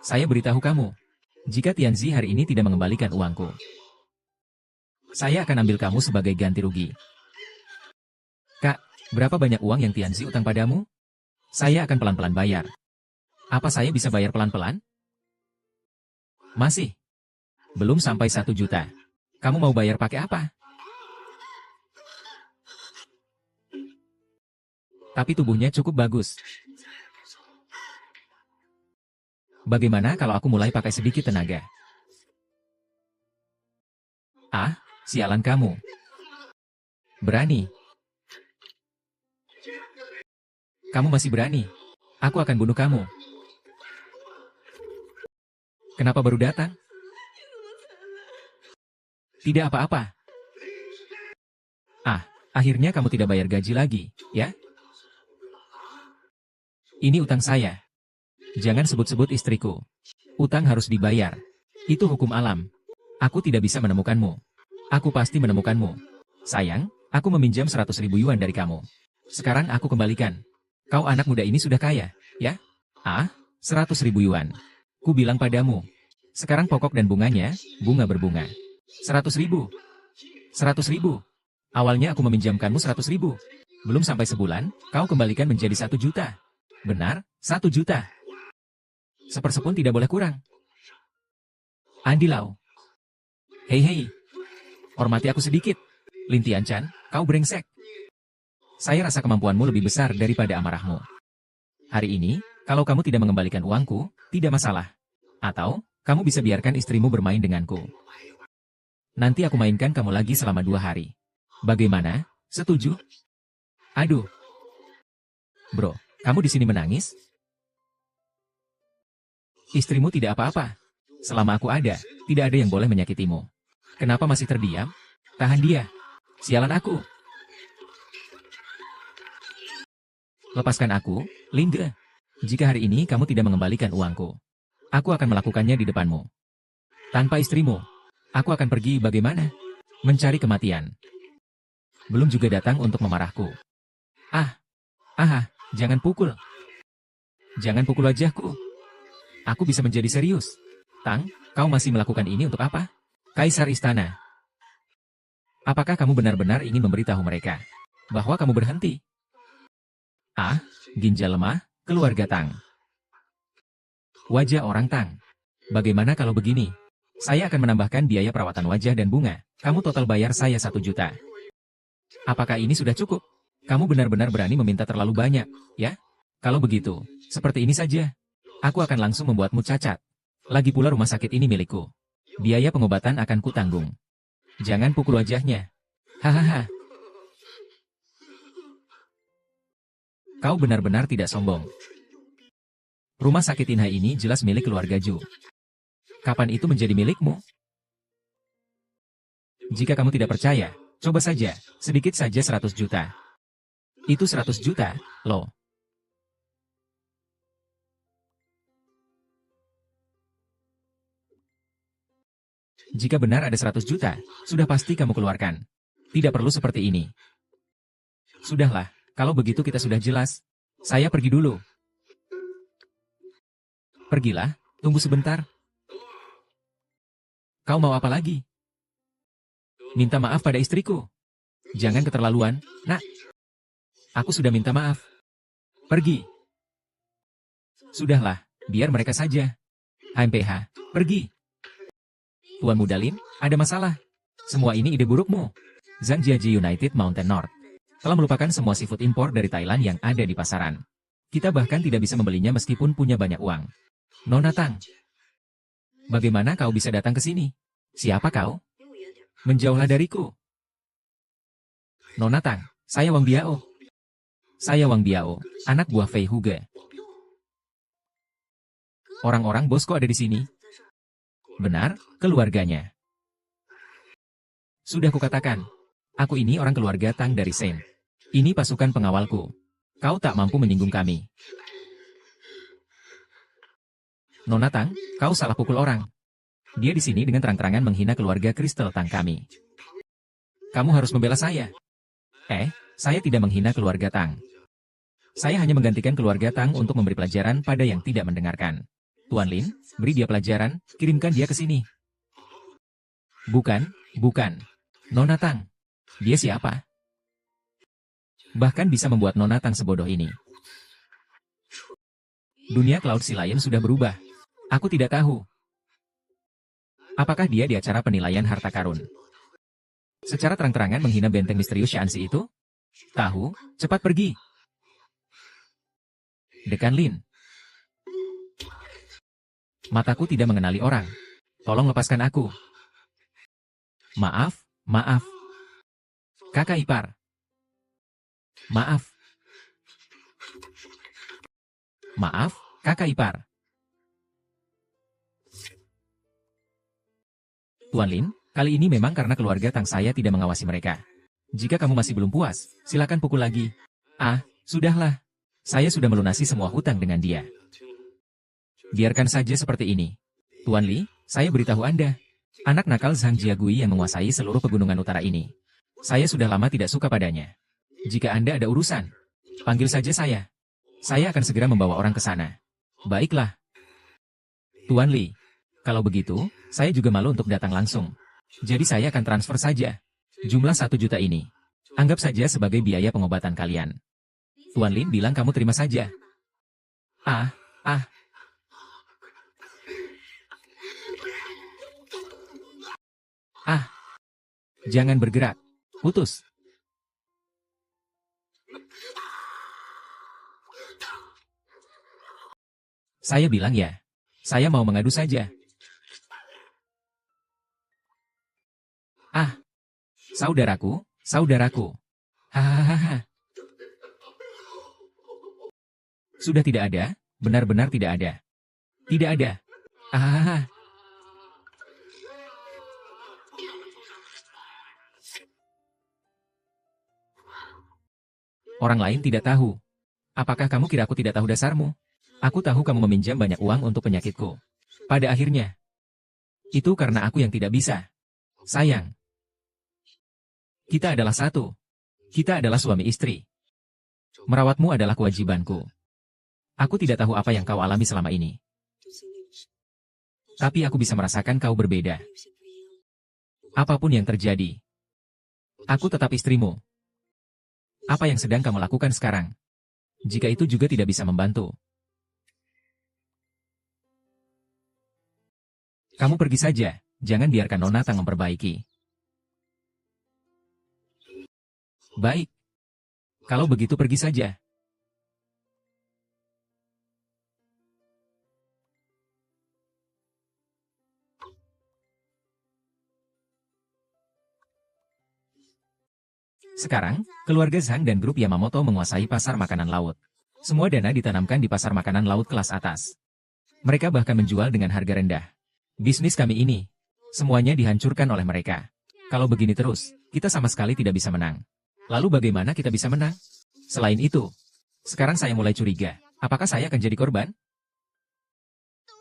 Saya beritahu kamu, jika Tianzi hari ini tidak mengembalikan uangku, saya akan ambil kamu sebagai ganti rugi. Kak, berapa banyak uang yang Tianzi utang padamu? Saya akan pelan-pelan bayar. Apa saya bisa bayar pelan-pelan? Masih. Belum sampai 1 juta. Kamu mau bayar pakai apa? Tapi tubuhnya cukup bagus. Bagaimana kalau aku mulai pakai sedikit tenaga? Sialan kamu. Berani. Kamu masih berani. Aku akan bunuh kamu. Kenapa baru datang? Tidak apa-apa. Akhirnya kamu tidak bayar gaji lagi, ya? Ini utang saya. Jangan sebut-sebut istriku. Utang harus dibayar. Itu hukum alam. Aku tidak bisa menemukanmu. Aku pasti menemukanmu. Sayang, aku meminjam 100.000 yuan dari kamu. Sekarang aku kembalikan. Kau anak muda ini sudah kaya, ya? Ah, 100.000 yuan. Ku bilang padamu. Sekarang pokok dan bunganya, bunga berbunga. 100.000. 100.000. Awalnya aku meminjamkanmu 100.000. Belum sampai sebulan, kau kembalikan menjadi 1 juta. Benar, 1 juta. Sepersepun tidak boleh kurang. Andi Lau. Hei hei. Hormati aku sedikit. Lin Tianchan, kau brengsek. Saya rasa kemampuanmu lebih besar daripada amarahmu. Hari ini, kalau kamu tidak mengembalikan uangku, tidak masalah. Atau, kamu bisa biarkan istrimu bermain denganku. Nanti aku mainkan kamu lagi selama 2 hari. Bagaimana? Setuju? Aduh. Bro, kamu di sini menangis? Istrimu tidak apa-apa. Selama aku ada, tidak ada yang boleh menyakitimu. Kenapa masih terdiam? Tahan dia. Sialan aku. Lepaskan aku, Lingge. Jika hari ini kamu tidak mengembalikan uangku, aku akan melakukannya di depanmu. Tanpa istrimu, aku akan pergi bagaimana? Mencari kematian. Belum juga datang untuk memarahku. Jangan pukul. Jangan pukul wajahku. Aku bisa menjadi serius. Tang, kau masih melakukan ini untuk apa? Kaisar Istana. Apakah kamu benar-benar ingin memberitahu mereka bahwa kamu berhenti? Ginjal lemah, keluarga Tang. Wajah orang Tang. Bagaimana kalau begini? Saya akan menambahkan biaya perawatan wajah dan bunga. Kamu total bayar saya 1 juta. Apakah ini sudah cukup? Kamu benar-benar berani meminta terlalu banyak, ya? Kalau begitu, seperti ini saja. Aku akan langsung membuatmu cacat. Lagi pula rumah sakit ini milikku. Biaya pengobatan akan kutanggung. Jangan pukul wajahnya. Hahaha. Kau benar-benar tidak sombong. Rumah sakit Inha ini jelas milik keluarga Ju. Kapan itu menjadi milikmu? Jika kamu tidak percaya, coba saja, sedikit saja 100 juta. Itu 100 juta, loh. Jika benar ada 100 juta, sudah pasti kamu keluarkan. Tidak perlu seperti ini. Sudahlah, kalau begitu kita sudah jelas. Saya pergi dulu. Pergilah, tunggu sebentar. Kau mau apa lagi? Minta maaf pada istriku. Jangan keterlaluan, nak. Aku sudah minta maaf. Pergi. Sudahlah, biar mereka saja. HMPH, pergi. Tuan Muda Lin, ada masalah. Semua ini ide burukmu. Zhangjiajie United Mountain North telah melupakan semua seafood impor dari Thailand yang ada di pasaran. Kita bahkan tidak bisa membelinya meskipun punya banyak uang. Nona Tang, bagaimana kau bisa datang ke sini? Siapa kau? Menjauhlah dariku. Nona Tang, saya Wang Biao. Saya Wang Biao, anak buah Fei Huge. Orang-orang bosku ada di sini. Benar, keluarganya. Sudah kukatakan, aku ini orang keluarga Tang dari Sen. Ini pasukan pengawalku. Kau tak mampu menyinggung kami. Nona Tang, kau salah pukul orang. Dia di sini dengan terang-terangan menghina keluarga Crystal Tang kami. Kamu harus membela saya. Saya tidak menghina keluarga Tang. Saya hanya menggantikan keluarga Tang untuk memberi pelajaran pada yang tidak mendengarkan. Tuan Lin, beri dia pelajaran, kirimkan dia ke sini. Bukan. Nona Tang. Dia siapa? Bahkan bisa membuat Nona Tang sebodoh ini. Dunia Cloud Sea Lion sudah berubah. Aku tidak tahu. Apakah dia di acara penilaian harta karun? Secara terang-terangan menghina benteng misterius Shanxi itu? Tahu, cepat pergi. Dekan Lin. Mataku tidak mengenali orang. Tolong lepaskan aku. Maaf. Kakak ipar. Maaf, kakak ipar. Tuan Lin, kali ini memang karena keluarga Tang saya tidak mengawasi mereka. Jika kamu masih belum puas, silakan pukul lagi. Sudahlah. Saya sudah melunasi semua hutang dengan dia. Biarkan saja seperti ini. Tuan Li, saya beritahu Anda. Anak nakal Zhang Jiagui yang menguasai seluruh pegunungan utara ini. Saya sudah lama tidak suka padanya. Jika Anda ada urusan, panggil saja saya. Saya akan segera membawa orang ke sana. Baiklah. Tuan Li, kalau begitu, saya juga malu untuk datang langsung. Jadi saya akan transfer saja. Jumlah 1 juta ini. Anggap saja sebagai biaya pengobatan kalian. Tuan Lin bilang kamu terima saja. Ah. Jangan bergerak. Putus. Saya bilang ya. Saya mau mengadu saja. Saudaraku. Hahaha. Sudah tidak ada? Benar-benar tidak ada. Tidak ada. Hahaha. Orang lain tidak tahu. Apakah kamu kira aku tidak tahu dasarmu? Aku tahu kamu meminjam banyak uang untuk penyakitku. Pada akhirnya, itu karena aku yang tidak bisa. Sayang. Kita adalah satu. Kita adalah suami istri. Merawatmu adalah kewajibanku. Aku tidak tahu apa yang kau alami selama ini. Tapi aku bisa merasakan kau berbeda. Apapun yang terjadi, aku tetap istrimu. Apa yang sedang kamu lakukan sekarang? Jika itu juga tidak bisa membantu, kamu pergi saja. Jangan biarkan Nona Tang memperbaiki. Baik. Kalau begitu pergi saja. Sekarang, keluarga Zhang dan grup Yamamoto menguasai pasar makanan laut. Semua dana ditanamkan di pasar makanan laut kelas atas. Mereka bahkan menjual dengan harga rendah. Bisnis kami ini, semuanya dihancurkan oleh mereka. Kalau begini terus, kita sama sekali tidak bisa menang. Lalu bagaimana kita bisa menang? Selain itu, sekarang saya mulai curiga. Apakah saya akan jadi korban?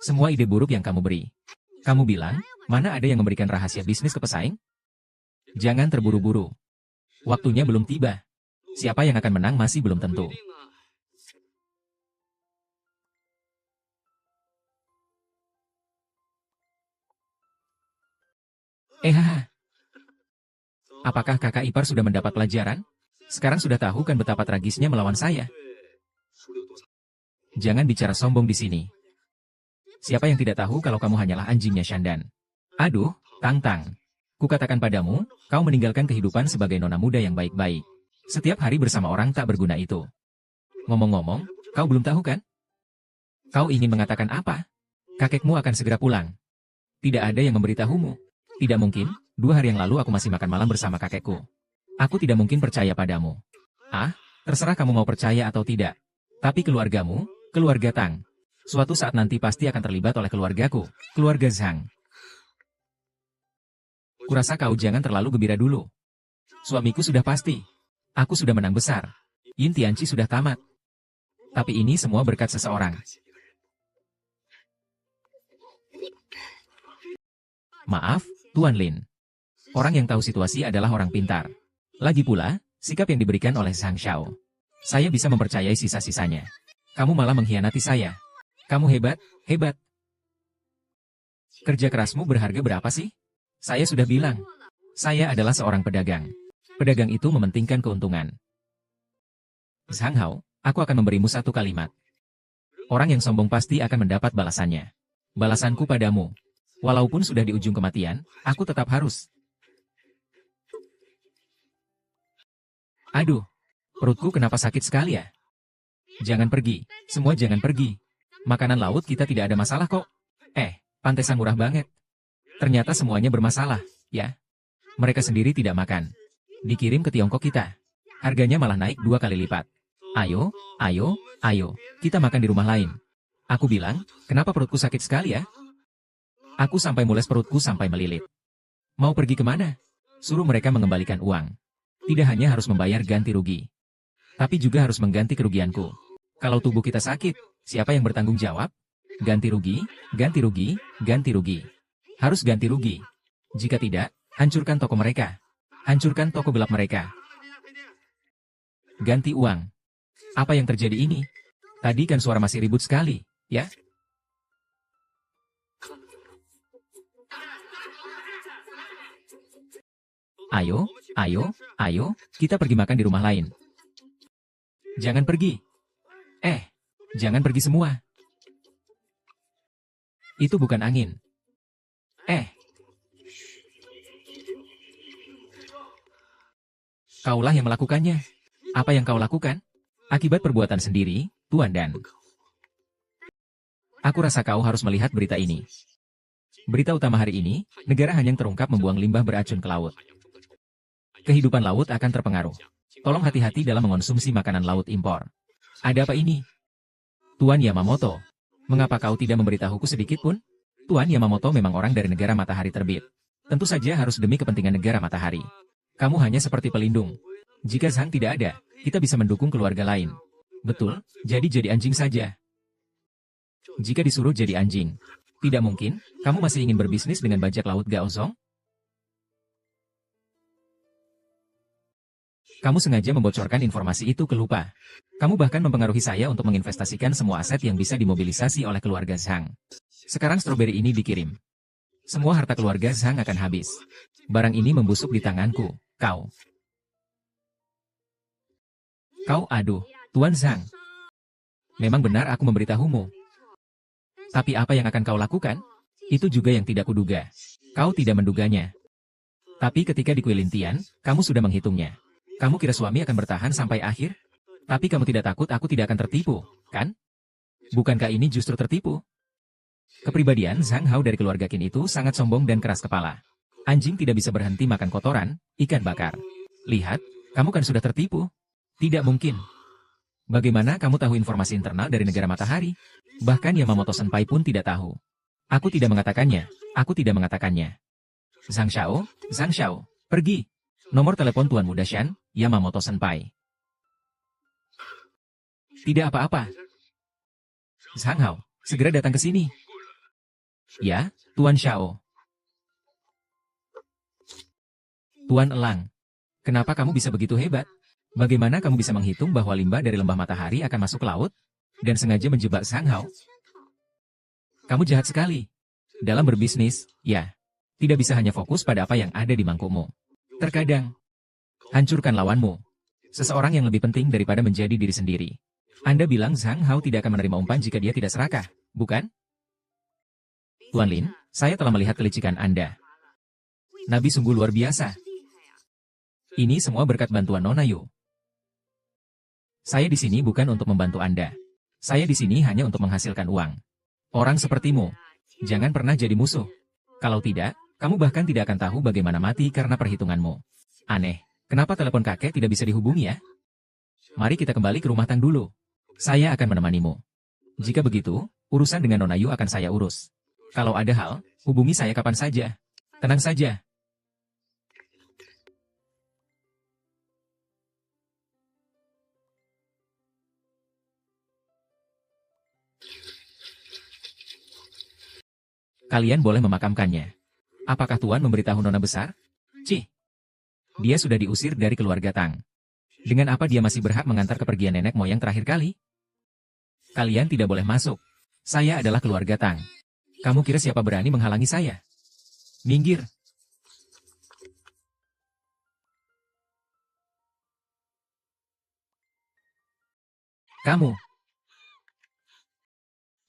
Semua ide buruk yang kamu beri. Kamu bilang, mana ada yang memberikan rahasia bisnis ke pesaing? Jangan terburu-buru. Waktunya belum tiba. Siapa yang akan menang masih belum tentu. Apakah kakak ipar sudah mendapat pelajaran? Sekarang sudah tahu kan betapa tragisnya melawan saya. Jangan bicara sombong di sini. Siapa yang tidak tahu kalau kamu hanyalah anjingnya Shandan? Aduh, Tang. Kukatakan padamu, kau meninggalkan kehidupan sebagai nona muda yang baik-baik. Setiap hari bersama orang tak berguna itu. Ngomong-ngomong, kau belum tahu kan? Kau ingin mengatakan apa? Kakekmu akan segera pulang. Tidak ada yang memberitahumu. Tidak mungkin, 2 hari yang lalu aku masih makan malam bersama kakekku. Aku tidak mungkin percaya padamu. Terserah kamu mau percaya atau tidak. Tapi keluargamu, keluarga Tang, suatu saat nanti pasti akan terlibat oleh keluargaku, keluarga Zhang. Kurasa kau jangan terlalu gembira dulu. Suamiku sudah pasti. Aku sudah menang besar. Yin Tianqi sudah tamat. Tapi ini semua berkat seseorang. Maaf, Tuan Lin. Orang yang tahu situasi adalah orang pintar. Lagi pula, sikap yang diberikan oleh Zhang Xiao. Saya bisa mempercayai sisa-sisanya. Kamu malah mengkhianati saya. Kamu hebat. Kerja kerasmu berharga berapa sih? Saya sudah bilang. Saya adalah seorang pedagang. Pedagang itu mementingkan keuntungan. Zhang Hao, aku akan memberimu 1 kalimat. Orang yang sombong pasti akan mendapat balasannya. Balasanku padamu. Walaupun sudah di ujung kematian, aku tetap harus. Aduh, perutku kenapa sakit sekali ya? Jangan pergi, semua jangan pergi. Makanan laut kita tidak ada masalah kok. Pantesan murah banget. Ternyata semuanya bermasalah, ya. Mereka sendiri tidak makan. Dikirim ke Tiongkok kita. Harganya malah naik 2 kali lipat. Ayo, kita makan di rumah lain. Aku bilang, kenapa perutku sakit sekali ya? Aku sampai mules perutku sampai melilit. Mau pergi kemana? Suruh mereka mengembalikan uang. Tidak hanya harus membayar ganti rugi, tapi juga harus mengganti kerugianku. Kalau tubuh kita sakit, siapa yang bertanggung jawab? Ganti rugi. Harus ganti rugi. Jika tidak, hancurkan toko mereka. Hancurkan toko gelap mereka. Ganti uang. Apa yang terjadi ini? Tadi kan suara masih ribut sekali, ya? Ayo, ayo, ayo, kita pergi makan di rumah lain. Jangan pergi. Jangan pergi semua. Itu bukan angin. Kaulah yang melakukannya. Apa yang kau lakukan? Akibat perbuatan sendiri, Tuan Dan. Aku rasa kau harus melihat berita ini. Berita utama hari ini, negara Hanyang terungkap membuang limbah beracun ke laut. Kehidupan laut akan terpengaruh. Tolong hati-hati dalam mengonsumsi makanan laut impor. Ada apa ini? Tuan Yamamoto, mengapa kau tidak memberitahuku sedikit pun? Tuan Yamamoto memang orang dari negara matahari terbit. Tentu saja harus demi kepentingan negara matahari. Kamu hanya seperti pelindung. Jika Zhang tidak ada, kita bisa mendukung keluarga lain. Betul, jadi anjing saja. Jika disuruh jadi anjing, tidak mungkin, kamu masih ingin berbisnis dengan bajak laut Gaozong? Kamu sengaja membocorkan informasi itu ke Lupa. Kamu bahkan mempengaruhi saya untuk menginvestasikan semua aset yang bisa dimobilisasi oleh keluarga Zhang. Sekarang stroberi ini dikirim. Semua harta keluarga Zhang akan habis. Barang ini membusuk di tanganku, kau. Aduh, Tuan Zhang. Memang benar aku memberitahumu. Tapi apa yang akan kau lakukan? Itu juga yang tidak kuduga. Kau tidak menduganya. Tapi ketika di kuil Lintian, kamu sudah menghitungnya. Kamu kira suami akan bertahan sampai akhir? Tapi kamu tidak takut aku tidak akan tertipu, kan? Bukankah ini justru tertipu? Kepribadian Zhang Hao dari keluarga Qin itu sangat sombong dan keras kepala. Anjing tidak bisa berhenti makan kotoran, ikan bakar. Lihat, kamu kan sudah tertipu. Tidak mungkin. Bagaimana kamu tahu informasi internal dari negara matahari? Bahkan Yamamoto Senpai pun tidak tahu. Aku tidak mengatakannya. Aku tidak mengatakannya. Zhang Xiao, pergi. Nomor telepon Tuan Muda Shan, Yamamoto Senpai. Tidak apa-apa. Zhang Hao, segera datang ke sini. Ya, Tuan Xiao. Tuan Elang, kenapa kamu bisa begitu hebat? Bagaimana kamu bisa menghitung bahwa limbah dari lembah matahari akan masuk ke laut? Dan sengaja menjebak Zhang Hao? Kamu jahat sekali. Dalam berbisnis, ya. Tidak bisa hanya fokus pada apa yang ada di mangkukmu. Terkadang, hancurkan lawanmu. Seseorang yang lebih penting daripada menjadi diri sendiri. Anda bilang Zhang Hao tidak akan menerima umpan jika dia tidak serakah, bukan? Tuan Lin, saya telah melihat kelicikan Anda. Nabi sungguh luar biasa. Ini semua berkat bantuan Nona Yu. Saya di sini bukan untuk membantu Anda. Saya di sini hanya untuk menghasilkan uang. Orang sepertimu, jangan pernah jadi musuh. Kalau tidak, kamu bahkan tidak akan tahu bagaimana mati karena perhitunganmu. Aneh, kenapa telepon kakek tidak bisa dihubungi ya? Mari kita kembali ke rumah Tang dulu. Saya akan menemanimu. Jika begitu, urusan dengan Nona Yu akan saya urus. Kalau ada hal, hubungi saya kapan saja. Tenang saja. Kalian boleh memakamkannya. Apakah Tuan memberitahu Nona Besar? Cih. Dia sudah diusir dari keluarga Tang. Dengan apa dia masih berhak mengantar kepergian nenek moyang terakhir kali? Kalian tidak boleh masuk. Saya adalah keluarga Tang. Kamu kira siapa berani menghalangi saya? Minggir.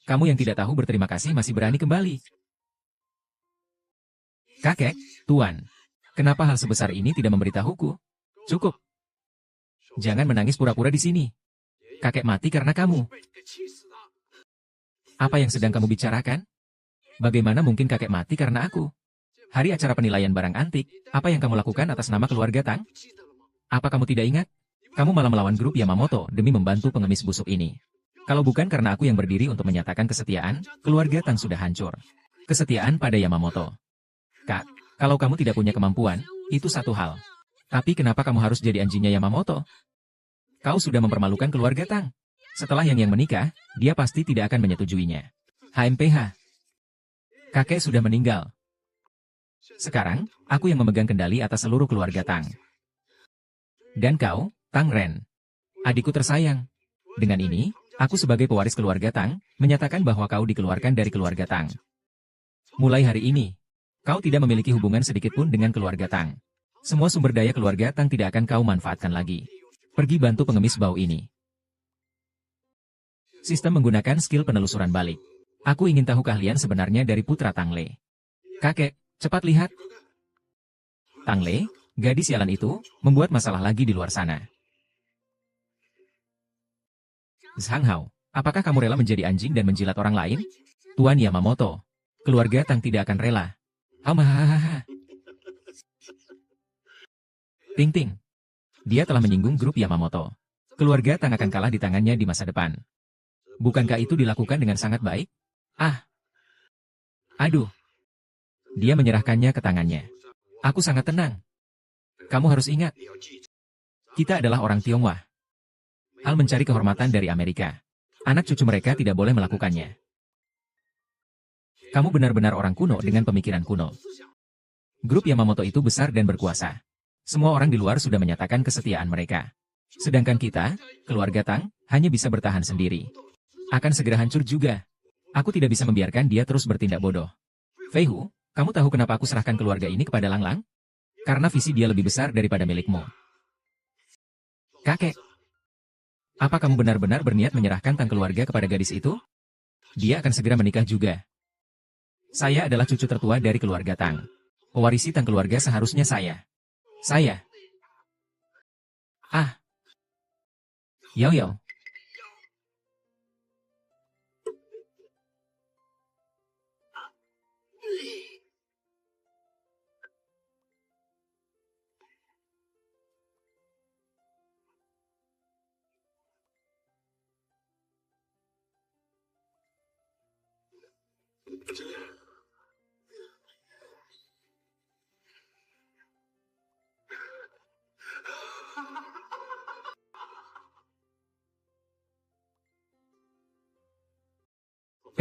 Kamu yang tidak tahu berterima kasih masih berani kembali. Kakek, Tuan, kenapa hal sebesar ini tidak memberitahuku? Cukup. Jangan menangis pura-pura di sini. Kakek mati karena kamu. Apa yang sedang kamu bicarakan? Bagaimana mungkin kakek mati karena aku? Hari acara penilaian barang antik, apa yang kamu lakukan atas nama keluarga Tang? Apa kamu tidak ingat? Kamu malah melawan grup Yamamoto demi membantu pengemis busuk ini. Kalau bukan karena aku yang berdiri untuk menyatakan kesetiaan, keluarga Tang sudah hancur. Kesetiaan pada Yamamoto. Kak, kalau kamu tidak punya kemampuan, itu satu hal. Tapi kenapa kamu harus jadi anjingnya Yamamoto? Kau sudah mempermalukan keluarga Tang. Setelah yang menikah, dia pasti tidak akan menyetujuinya. HMPH. Kakek sudah meninggal. Sekarang, aku yang memegang kendali atas seluruh keluarga Tang. Dan kau, Tang Ren, adikku tersayang. Dengan ini, aku sebagai pewaris keluarga Tang, menyatakan bahwa kau dikeluarkan dari keluarga Tang. Mulai hari ini, kau tidak memiliki hubungan sedikitpun dengan keluarga Tang. Semua sumber daya keluarga Tang tidak akan kau manfaatkan lagi. Pergi bantu pengemis bau ini. Sistem menggunakan skill penelusuran balik. Aku ingin tahu keahlian sebenarnya dari putra Tang Le. Kakek, cepat lihat. Tang Le, gadis sialan itu, membuat masalah lagi di luar sana. Zhang Hao, apakah kamu rela menjadi anjing dan menjilat orang lain? Tuan Yamamoto, keluarga Tang tidak akan rela. Hamahahaha. Ting Ting. Dia telah menyinggung grup Yamamoto. Keluarga Tang akan kalah di tangannya di masa depan. Bukankah itu dilakukan dengan sangat baik? Ah. Aduh. Dia menyerahkannya ke tangannya. Aku sangat tenang. Kamu harus ingat. Kita adalah orang Tionghoa. Hal mencari kehormatan dari Amerika. Anak cucu mereka tidak boleh melakukannya. Kamu benar-benar orang kuno dengan pemikiran kuno. Grup Yamamoto itu besar dan berkuasa. Semua orang di luar sudah menyatakan kesetiaan mereka. Sedangkan kita, keluarga Tang, hanya bisa bertahan sendiri. Akan segera hancur juga. Aku tidak bisa membiarkan dia terus bertindak bodoh. Fei Hu, kamu tahu kenapa aku serahkan keluarga ini kepada Lang Lang? Karena visi dia lebih besar daripada milikmu. Kakek, apa kamu benar-benar berniat menyerahkan Tang keluarga kepada gadis itu? Dia akan segera menikah juga. Saya adalah cucu tertua dari keluarga Tang. Pewarisi Tang keluarga seharusnya saya. Saya. Ah. Yao Yao.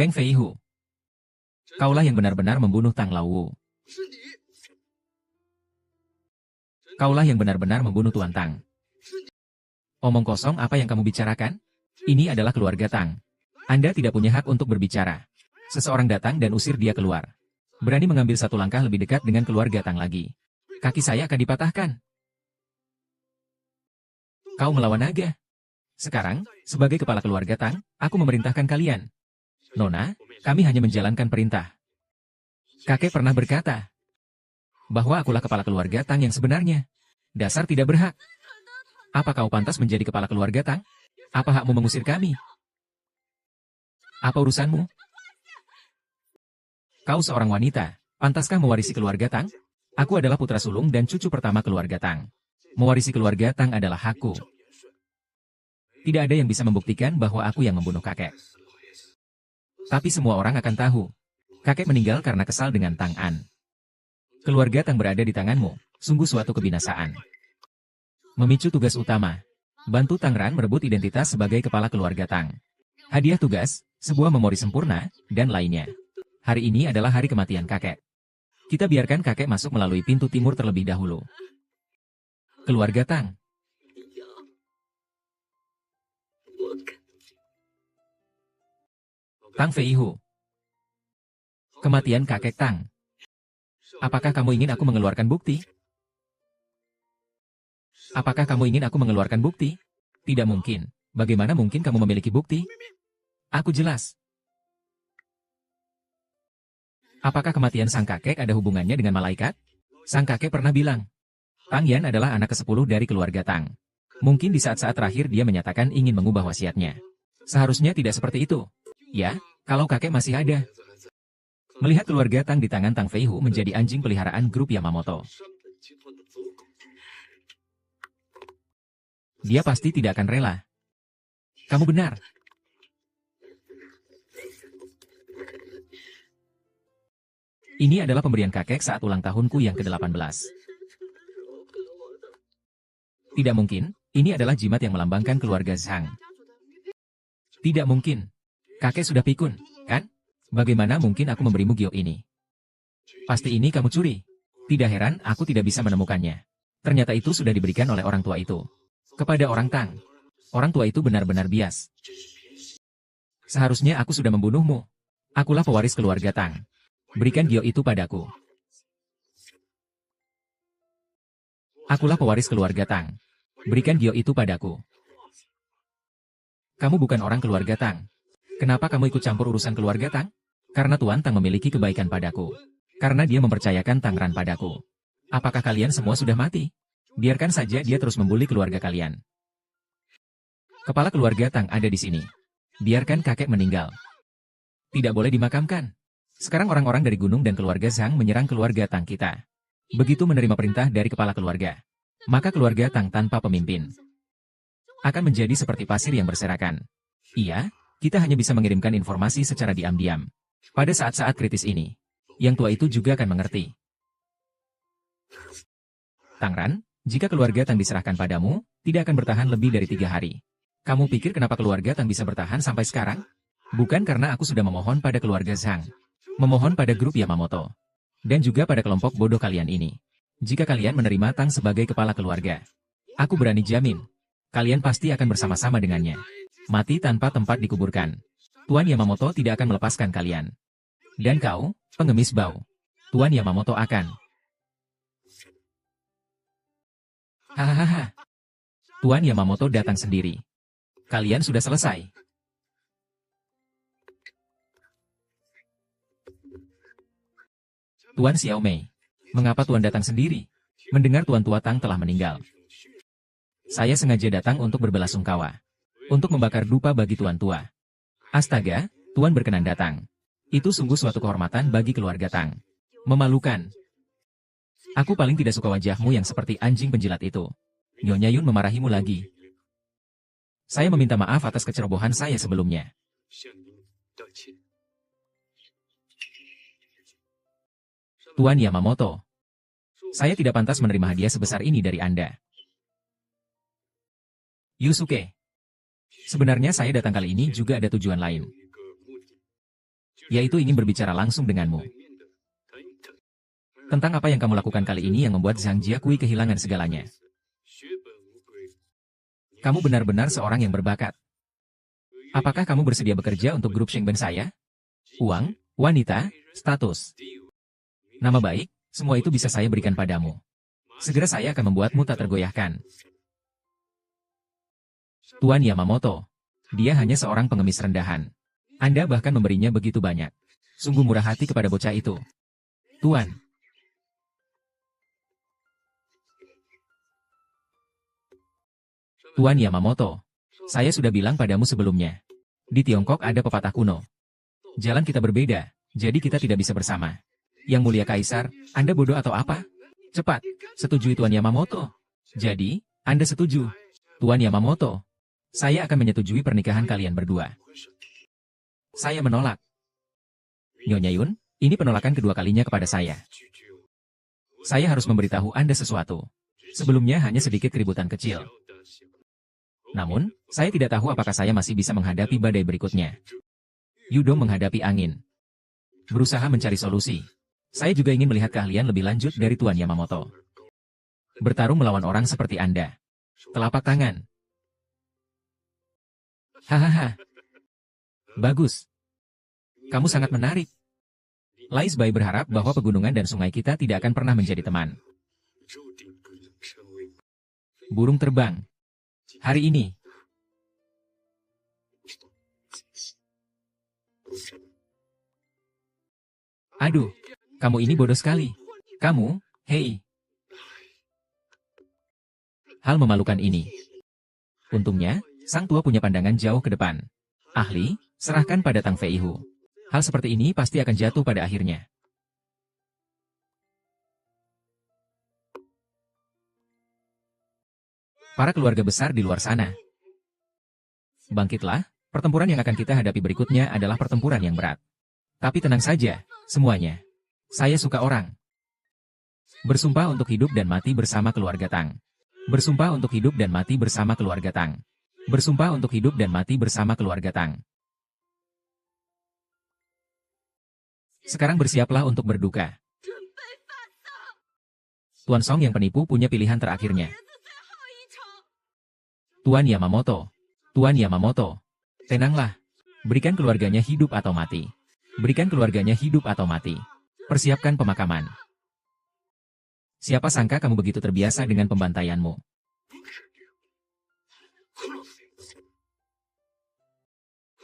Peng Fei Hu. Kaulah yang benar-benar membunuh Tang Lawu. Kaulah yang benar-benar membunuh Tuan Tang. Omong kosong apa yang kamu bicarakan? Ini adalah keluarga Tang. Anda tidak punya hak untuk berbicara. Seseorang datang dan usir dia keluar. Berani mengambil satu langkah lebih dekat dengan keluarga Tang lagi. Kaki saya akan dipatahkan. Kau melawan naga. Sekarang, sebagai kepala keluarga Tang, aku memerintahkan kalian. Nona, kami hanya menjalankan perintah. Kakek pernah berkata bahwa akulah kepala keluarga Tang yang sebenarnya. Dasar tidak berhak. Apa kau pantas menjadi kepala keluarga Tang? Apa hakmu mengusir kami? Apa urusanmu? Kau seorang wanita, pantaskah mewarisi keluarga Tang? Aku adalah putra sulung dan cucu pertama keluarga Tang. Mewarisi keluarga Tang adalah hakku. Tidak ada yang bisa membuktikan bahwa aku yang membunuh kakek. Tapi semua orang akan tahu. Kakek meninggal karena kesal dengan Tang An. Keluarga Tang berada di tanganmu, sungguh suatu kebinasaan. Memicu tugas utama. Bantu Tang Ran merebut identitas sebagai kepala keluarga Tang. Hadiah tugas, sebuah memori sempurna, dan lainnya. Hari ini adalah hari kematian kakek. Kita biarkan kakek masuk melalui pintu timur terlebih dahulu. Keluarga Tang. Tang Fei Hu. Kematian kakek Tang. Apakah kamu ingin aku mengeluarkan bukti? Apakah kamu ingin aku mengeluarkan bukti? Tidak mungkin. Bagaimana mungkin kamu memiliki bukti? Aku jelas. Apakah kematian sang kakek ada hubungannya dengan malaikat? Sang kakek pernah bilang, Tang Yan adalah anak ke-10 dari keluarga Tang. Mungkin di saat-saat terakhir dia menyatakan ingin mengubah wasiatnya. Seharusnya tidak seperti itu. Ya, kalau kakek masih ada. Melihat keluarga Tang di tangan Tang Fei Hu menjadi anjing peliharaan grup Yamamoto. Dia pasti tidak akan rela. Kamu benar. Ini adalah pemberian kakek saat ulang tahunku yang ke-18. Tidak mungkin, ini adalah jimat yang melambangkan keluarga Zhang. Tidak mungkin. Kakek sudah pikun, kan? Bagaimana mungkin aku memberimu giok ini? Pasti ini kamu curi. Tidak heran aku tidak bisa menemukannya. Ternyata itu sudah diberikan oleh orang tua itu kepada orang Tang. Orang tua itu benar-benar bias. Seharusnya aku sudah membunuhmu. Akulah pewaris keluarga Tang. Berikan Gyo itu padaku. Akulah pewaris keluarga Tang. Berikan Gyo itu padaku. Kamu bukan orang keluarga Tang. Kenapa kamu ikut campur urusan keluarga Tang? Karena Tuan Tang memiliki kebaikan padaku. Karena dia mempercayakan Tang Ran padaku. Apakah kalian semua sudah mati? Biarkan saja dia terus membuli keluarga kalian. Kepala keluarga Tang ada di sini. Biarkan kakek meninggal. Tidak boleh dimakamkan. Sekarang orang-orang dari gunung dan keluarga Zhang menyerang keluarga Tang kita. Begitu menerima perintah dari kepala keluarga, maka keluarga Tang tanpa pemimpin akan menjadi seperti pasir yang berserakan. Iya, kita hanya bisa mengirimkan informasi secara diam-diam. Pada saat-saat kritis ini, yang tua itu juga akan mengerti. Tang Ran, jika keluarga Tang diserahkan padamu, tidak akan bertahan lebih dari 3 hari. Kamu pikir kenapa keluarga Tang bisa bertahan sampai sekarang? Bukan karena aku sudah memohon pada keluarga Zhang. Memohon pada grup Yamamoto. Dan juga pada kelompok bodoh kalian ini. Jika kalian menerima Tang sebagai kepala keluarga, aku berani jamin, kalian pasti akan bersama-sama dengannya. Mati tanpa tempat dikuburkan. Tuan Yamamoto tidak akan melepaskan kalian. Dan kau, pengemis bau. Tuan Yamamoto akan. Hahaha. Tuan Yamamoto datang sendiri. Kalian sudah selesai. Tuan Xiaomei, mengapa Tuan datang sendiri? Mendengar Tuan Tua Tang telah meninggal. Saya sengaja datang untuk berbelasungkawa. Untuk membakar dupa bagi Tuan Tua. Astaga, Tuan berkenan datang. Itu sungguh suatu kehormatan bagi keluarga Tang. Memalukan. Aku paling tidak suka wajahmu yang seperti anjing penjilat itu. Nyonya Yun memarahimu lagi. Saya meminta maaf atas kecerobohan saya sebelumnya. Tuan Yamamoto, saya tidak pantas menerima hadiah sebesar ini dari Anda. Yusuke, sebenarnya saya datang kali ini juga ada tujuan lain. Yaitu ingin berbicara langsung denganmu. Tentang apa yang kamu lakukan kali ini yang membuat Zhang Jiakui kehilangan segalanya. Kamu benar-benar seorang yang berbakat. Apakah kamu bersedia bekerja untuk grup Shengben saya? Uang, wanita, status. Nama baik, semua itu bisa saya berikan padamu. Segera saya akan membuatmu tak tergoyahkan. Tuan Yamamoto, dia hanya seorang pengemis rendahan. Anda bahkan memberinya begitu banyak. Sungguh murah hati kepada bocah itu. Tuan. Tuan Yamamoto, saya sudah bilang padamu sebelumnya. Di Tiongkok ada pepatah kuno. Jalan kita berbeda, jadi kita tidak bisa bersama. Yang mulia Kaisar, Anda bodoh atau apa? Cepat, setujui Tuan Yamamoto. Jadi, Anda setuju. Tuan Yamamoto, saya akan menyetujui pernikahan kalian berdua. Saya menolak. Nyonya Yun, ini penolakan kedua kalinya kepada saya. Saya harus memberitahu Anda sesuatu. Sebelumnya hanya sedikit keributan kecil. Namun, saya tidak tahu apakah saya masih bisa menghadapi badai berikutnya. Yudong menghadapi angin. Berusaha mencari solusi. Saya juga ingin melihat keahlian lebih lanjut dari Tuan Yamamoto. Bertarung melawan orang seperti Anda. Telapak tangan. Hahaha. Bagus. Kamu sangat menarik. Lais Bai berharap bahwa pegunungan dan sungai kita tidak akan pernah menjadi teman. Burung terbang. Hari ini. Aduh. Kamu ini bodoh sekali. Kamu, hei. Hal memalukan ini. Untungnya, sang tua punya pandangan jauh ke depan. Ahli, serahkan pada Tang Feihu. Hal seperti ini pasti akan jatuh pada akhirnya. Para keluarga besar di luar sana. Bangkitlah, pertempuran yang akan kita hadapi berikutnya adalah pertempuran yang berat. Tapi tenang saja, semuanya. Saya suka orang. Bersumpah untuk hidup dan mati bersama keluarga Tang. Bersumpah untuk hidup dan mati bersama keluarga Tang. Bersumpah untuk hidup dan mati bersama keluarga Tang. Sekarang bersiaplah untuk berduka. Tuan Song yang penipu punya pilihan terakhirnya. Tuan Yamamoto. Tuan Yamamoto. Tenanglah. Berikan keluarganya hidup atau mati. Berikan keluarganya hidup atau mati. Persiapkan pemakaman. Siapa sangka kamu begitu terbiasa dengan pembantaianmu.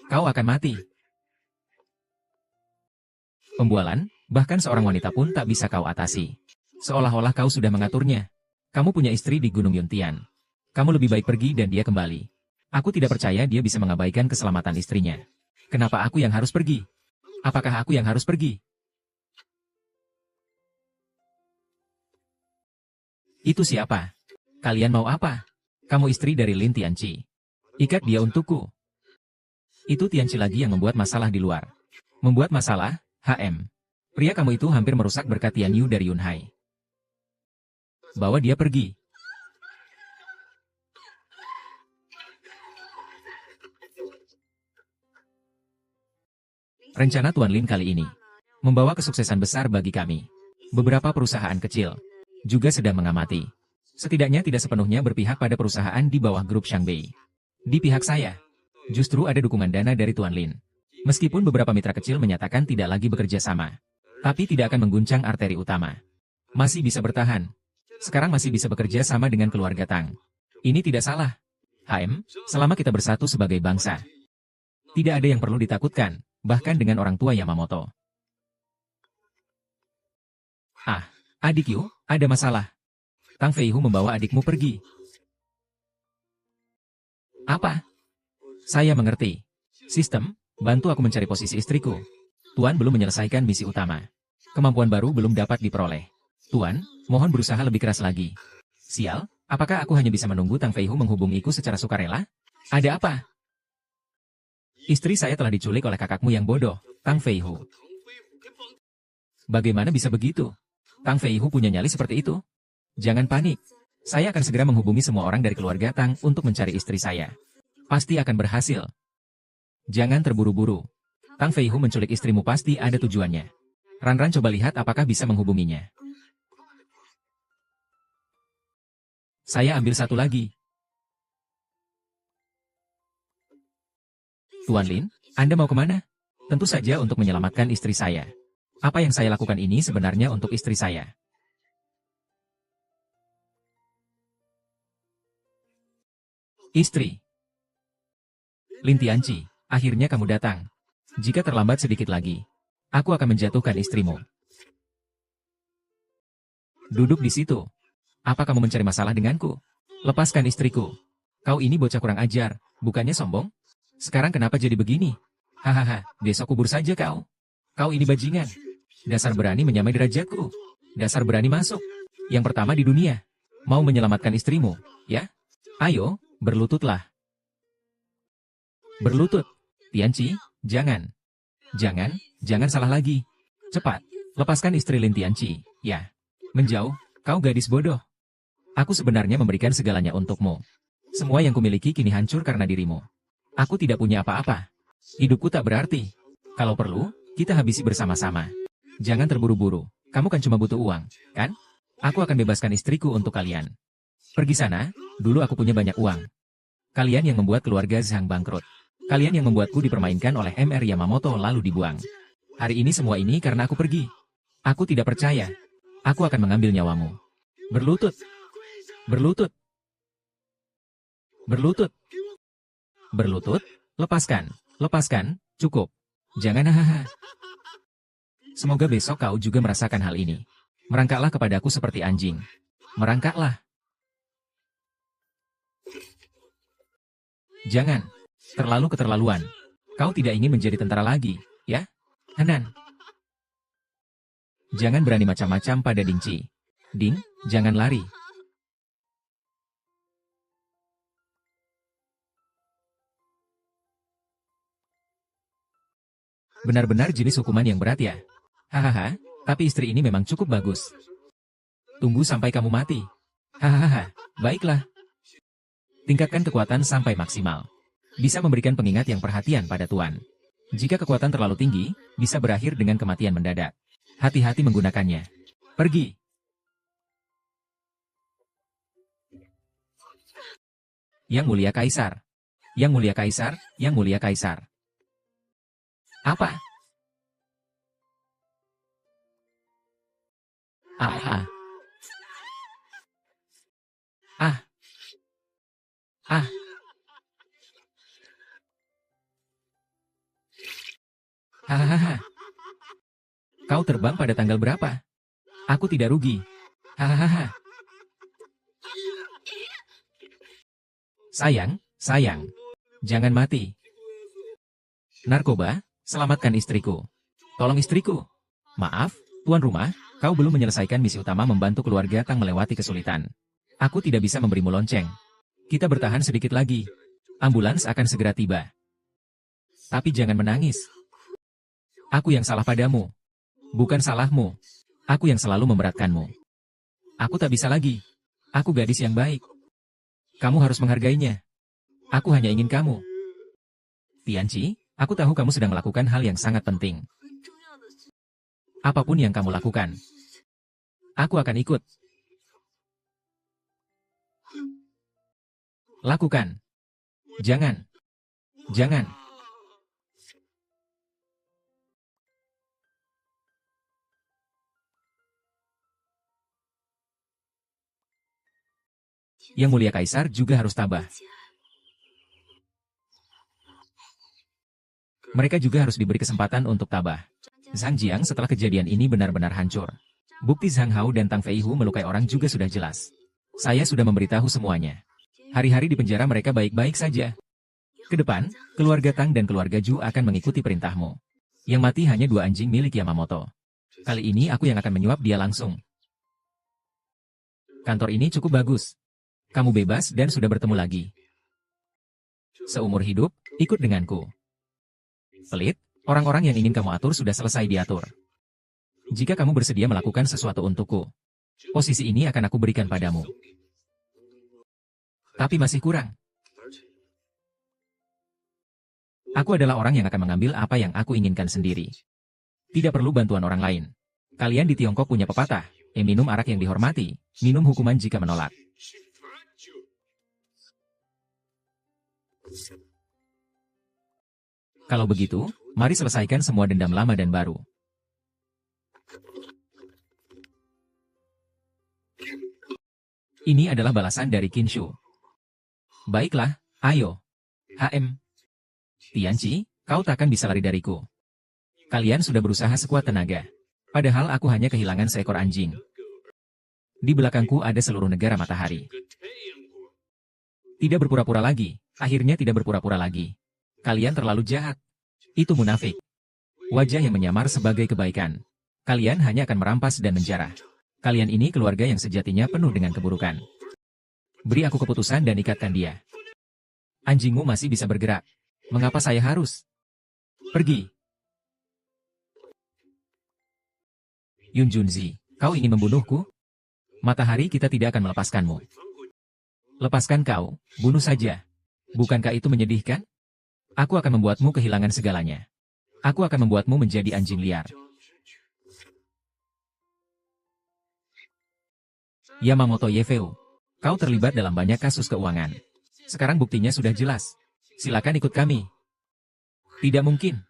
Kau akan mati. Pembualan, bahkan seorang wanita pun tak bisa kau atasi. Seolah-olah kau sudah mengaturnya. Kamu punya istri di Gunung Yuntian. Kamu lebih baik pergi dan dia kembali. Aku tidak percaya dia bisa mengabaikan keselamatan istrinya. Kenapa aku yang harus pergi? Apakah aku yang harus pergi? Itu siapa? Kalian mau apa? Kamu istri dari Lin Tianqi. Ikat dia untukku. Itu Tianqi lagi yang membuat masalah di luar. Membuat masalah? HM. Pria kamu itu hampir merusak berkat Tian Yu dari Yunhai. Bawa dia pergi. Rencana Tuan Lin kali ini membawa kesuksesan besar bagi kami. Beberapa perusahaan kecil juga sedang mengamati. Setidaknya tidak sepenuhnya berpihak pada perusahaan di bawah grup Shangbei. Di pihak saya, justru ada dukungan dana dari Tuan Lin. Meskipun beberapa mitra kecil menyatakan tidak lagi bekerja sama, tapi tidak akan mengguncang arteri utama. Masih bisa bertahan. Sekarang masih bisa bekerja sama dengan keluarga Tang. Ini tidak salah. HM, selama kita bersatu sebagai bangsa, tidak ada yang perlu ditakutkan, bahkan dengan orang tua Yamamoto. Ah, adik Yu, ada masalah. Tang Feihu membawa adikmu pergi. Apa? Saya mengerti. Sistem, bantu aku mencari posisi istriku. Tuan belum menyelesaikan misi utama. Kemampuan baru belum dapat diperoleh. Tuan, mohon berusaha lebih keras lagi. Sial, apakah aku hanya bisa menunggu Tang Feihu menghubungiku secara sukarela? Ada apa? Istri saya telah diculik oleh kakakmu yang bodoh, Tang Feihu. Bagaimana bisa begitu? Tang Feihu punya nyali seperti itu? Jangan panik. Saya akan segera menghubungi semua orang dari keluarga Tang untuk mencari istri saya. Pasti akan berhasil. Jangan terburu-buru. Tang Feihu menculik istrimu pasti ada tujuannya. Ran coba lihat apakah bisa menghubunginya. Saya ambil satu lagi. Tuan Lin, Anda mau kemana? Tentu saja untuk menyelamatkan istri saya. Apa yang saya lakukan ini sebenarnya untuk istri saya. Istri. Lin Tianqi, akhirnya kamu datang. Jika terlambat sedikit lagi, aku akan menjatuhkan istrimu. Duduk di situ. Apa kamu mencari masalah denganku? Lepaskan istriku. Kau ini bocah kurang ajar, bukannya sombong? Sekarang kenapa jadi begini? Hahaha, besok kubur saja kau. Kau ini bajingan. Dasar berani menyamai derajatku. Dasar berani masuk. Yang pertama di dunia. Mau menyelamatkan istrimu, ya? Ayo, berlututlah. Berlutut. Tianqi, jangan. Jangan salah lagi. Cepat, lepaskan istri Lin Tianqi, ya. Menjauh, kau gadis bodoh. Aku sebenarnya memberikan segalanya untukmu. Semua yang kumiliki kini hancur karena dirimu. Aku tidak punya apa-apa. Hidupku tak berarti. Kalau perlu, kita habisi bersama-sama. Jangan terburu-buru. Kamu kan cuma butuh uang, kan? Aku akan bebaskan istriku untuk kalian. Pergi sana, dulu aku punya banyak uang. Kalian yang membuat keluarga Zhang bangkrut. Kalian yang membuatku dipermainkan oleh MR Yamamoto lalu dibuang. Hari ini semua ini karena aku pergi. Aku tidak percaya. Aku akan mengambil nyawamu. Berlutut. Berlutut. Berlutut. Berlutut. Lepaskan. Lepaskan. Cukup. Jangan hahaha. Semoga besok kau juga merasakan hal ini. Merangkaklah kepadaku seperti anjing. Merangkaklah. Jangan. Terlalu keterlaluan. Kau tidak ingin menjadi tentara lagi, ya? Hanan. Jangan berani macam-macam pada Dingci. Ding, jangan lari. Benar-benar jenis hukuman yang berat ya? Hahaha, tapi istri ini memang cukup bagus. Tunggu sampai kamu mati. Hahaha, baiklah. Tingkatkan kekuatan sampai maksimal. Bisa memberikan pengingat yang perhatian pada Tuan. Jika kekuatan terlalu tinggi, bisa berakhir dengan kematian mendadak. Hati-hati menggunakannya. Pergi. Yang mulia Kaisar. Yang mulia Kaisar, yang mulia Kaisar. Apa? Ah, ah, ah, ah. Hahaha. Kau terbang pada tanggal berapa? Aku tidak rugi. Hahaha. Sayang, sayang. Jangan mati. Narkoba, selamatkan istriku. Tolong istriku. Maaf, tuan rumah, kau belum menyelesaikan misi utama membantu keluarga Tang melewati kesulitan. Aku tidak bisa memberimu lonceng. Kita bertahan sedikit lagi. Ambulans akan segera tiba. Tapi jangan menangis. Aku yang salah padamu. Bukan salahmu. Aku yang selalu memberatkanmu. Aku tak bisa lagi. Aku gadis yang baik. Kamu harus menghargainya. Aku hanya ingin kamu. Tianci, aku tahu kamu sedang melakukan hal yang sangat penting. Apapun yang kamu lakukan, aku akan ikut. Lakukan. Jangan. Jangan. Yang mulia Kaisar juga harus tabah. Mereka juga harus diberi kesempatan untuk tabah. Zhang Jiang setelah kejadian ini benar-benar hancur. Bukti Zhang Hao dan Tang Feihu melukai orang juga sudah jelas. Saya sudah memberitahu semuanya. Hari-hari di penjara mereka baik-baik saja. Kedepan, keluarga Tang dan keluarga Ju akan mengikuti perintahmu. Yang mati hanya 2 anjing milik Yamamoto. Kali ini aku yang akan menyuap dia langsung. Kantor ini cukup bagus. Kamu bebas dan sudah bertemu lagi. Seumur hidup, ikut denganku. Pelit, orang-orang yang ingin kamu atur sudah selesai diatur. Jika kamu bersedia melakukan sesuatu untukku, posisi ini akan aku berikan padamu. Tapi masih kurang. Aku adalah orang yang akan mengambil apa yang aku inginkan sendiri. Tidak perlu bantuan orang lain. Kalian di Tiongkok punya pepatah, minum arak yang dihormati, minum hukuman jika menolak. Kalau begitu, mari selesaikan semua dendam lama dan baru. Ini adalah balasan dari Kinshu. Baiklah, ayo. Tianci, kau takkan bisa lari dariku. Kalian sudah berusaha sekuat tenaga. Padahal aku hanya kehilangan seekor anjing. Di belakangku ada seluruh negara matahari. Tidak berpura-pura lagi. Akhirnya tidak berpura-pura lagi. Kalian terlalu jahat. Itu munafik. Wajah yang menyamar sebagai kebaikan. Kalian hanya akan merampas dan menjarah. Kalian ini keluarga yang sejatinya penuh dengan keburukan. Beri aku keputusan dan ikatkan dia. Anjingmu masih bisa bergerak. Mengapa saya harus pergi? Yun Junzi, kau ingin membunuhku? Matahari kita tidak akan melepaskanmu. Lepaskan kau, bunuh saja. Bukankah itu menyedihkan? Aku akan membuatmu kehilangan segalanya. Aku akan membuatmu menjadi anjing liar. Yamamoto Yefeu, kau terlibat dalam banyak kasus keuangan. Sekarang buktinya sudah jelas. Silakan ikut kami. Tidak mungkin.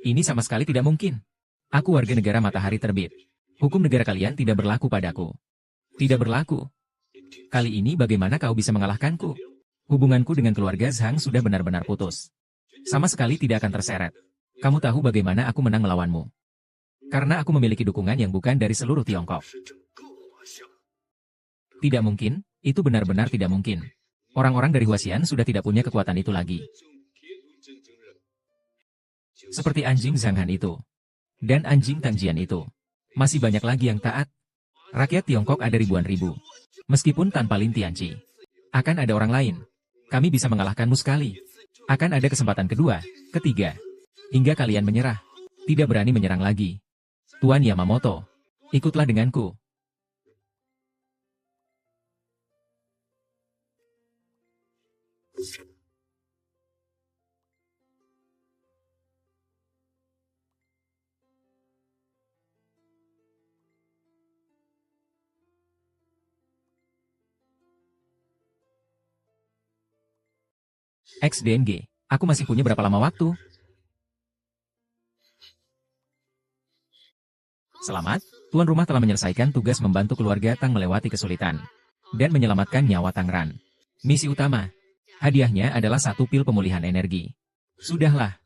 Ini sama sekali tidak mungkin. Aku warga negara matahari terbit. Hukum negara kalian tidak berlaku padaku. Tidak berlaku. Kali ini bagaimana kau bisa mengalahkanku? Hubunganku dengan keluarga Zhang sudah benar-benar putus. Sama sekali tidak akan terseret. Kamu tahu bagaimana aku menang melawanmu. Karena aku memiliki dukungan yang bukan dari seluruh Tiongkok. Tidak mungkin, itu benar-benar tidak mungkin. Orang-orang dari Huasian sudah tidak punya kekuatan itu lagi. Seperti anjing Zhang Han itu. Dan anjing Tangjian itu. Masih banyak lagi yang taat. Rakyat Tiongkok ada ribuan ribu. Meskipun tanpa Lin Tianci. Akan ada orang lain. Kami bisa mengalahkanmu sekali. Akan ada kesempatan kedua, ketiga. Hingga kalian menyerah. Tidak berani menyerang lagi. Tuan Yamamoto, ikutlah denganku. XDNG, aku masih punya berapa lama waktu? Selamat, tuan rumah telah menyelesaikan tugas membantu keluarga Tang melewati kesulitan dan menyelamatkan nyawa Tang Ran. Misi utama. Hadiahnya adalah 1 pil pemulihan energi. Sudahlah.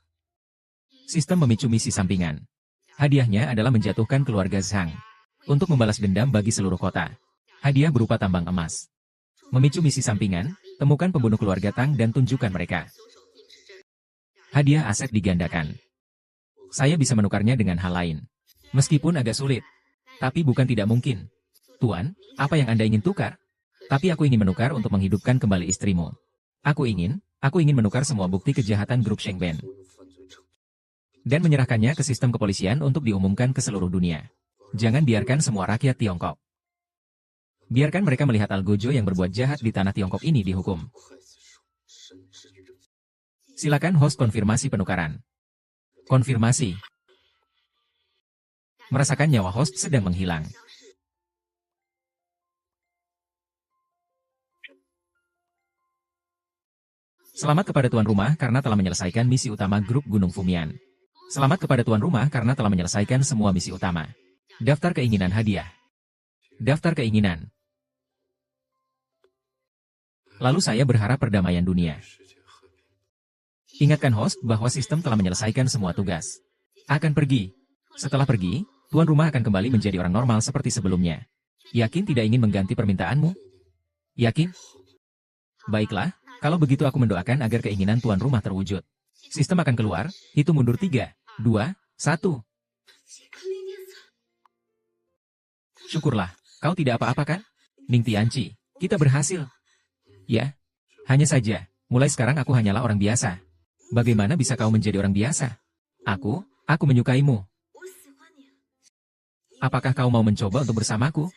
Sistem memicu misi sampingan. Hadiahnya adalah menjatuhkan keluarga Zhang untuk membalas dendam bagi seluruh kota. Hadiah berupa tambang emas. Memicu misi sampingan, temukan pembunuh keluarga Tang dan tunjukkan mereka. Hadiah aset digandakan. Saya bisa menukarnya dengan hal lain. Meskipun agak sulit. Tapi bukan tidak mungkin. Tuan, apa yang Anda ingin tukar? Tapi aku ingin menukar untuk menghidupkan kembali istrimu. Aku ingin menukar semua bukti kejahatan grup Shengben. Dan menyerahkannya ke sistem kepolisian untuk diumumkan ke seluruh dunia. Jangan biarkan semua rakyat Tiongkok. Biarkan mereka melihat Algojo yang berbuat jahat di tanah Tiongkok ini dihukum. Silakan host konfirmasi penukaran. Konfirmasi. Merasakan nyawa host sedang menghilang. Selamat kepada tuan rumah karena telah menyelesaikan misi utama grup Gunung Fumian. Selamat kepada tuan rumah karena telah menyelesaikan semua misi utama. Daftar keinginan hadiah. Daftar keinginan. Lalu saya berharap perdamaian dunia. Ingatkan host bahwa sistem telah menyelesaikan semua tugas. Akan pergi. Setelah pergi, tuan rumah akan kembali menjadi orang normal seperti sebelumnya. Yakin tidak ingin mengganti permintaanmu? Yakin? Baiklah, kalau begitu aku mendoakan agar keinginan tuan rumah terwujud. Sistem akan keluar, hitung mundur 3, 2, 1. Syukurlah, kau tidak apa-apa kan? Ning Tianci, kita berhasil. Ya, hanya saja, mulai sekarang aku hanyalah orang biasa. Bagaimana bisa kau menjadi orang biasa? Aku menyukaimu. Apakah kau mau mencoba untuk bersamaku?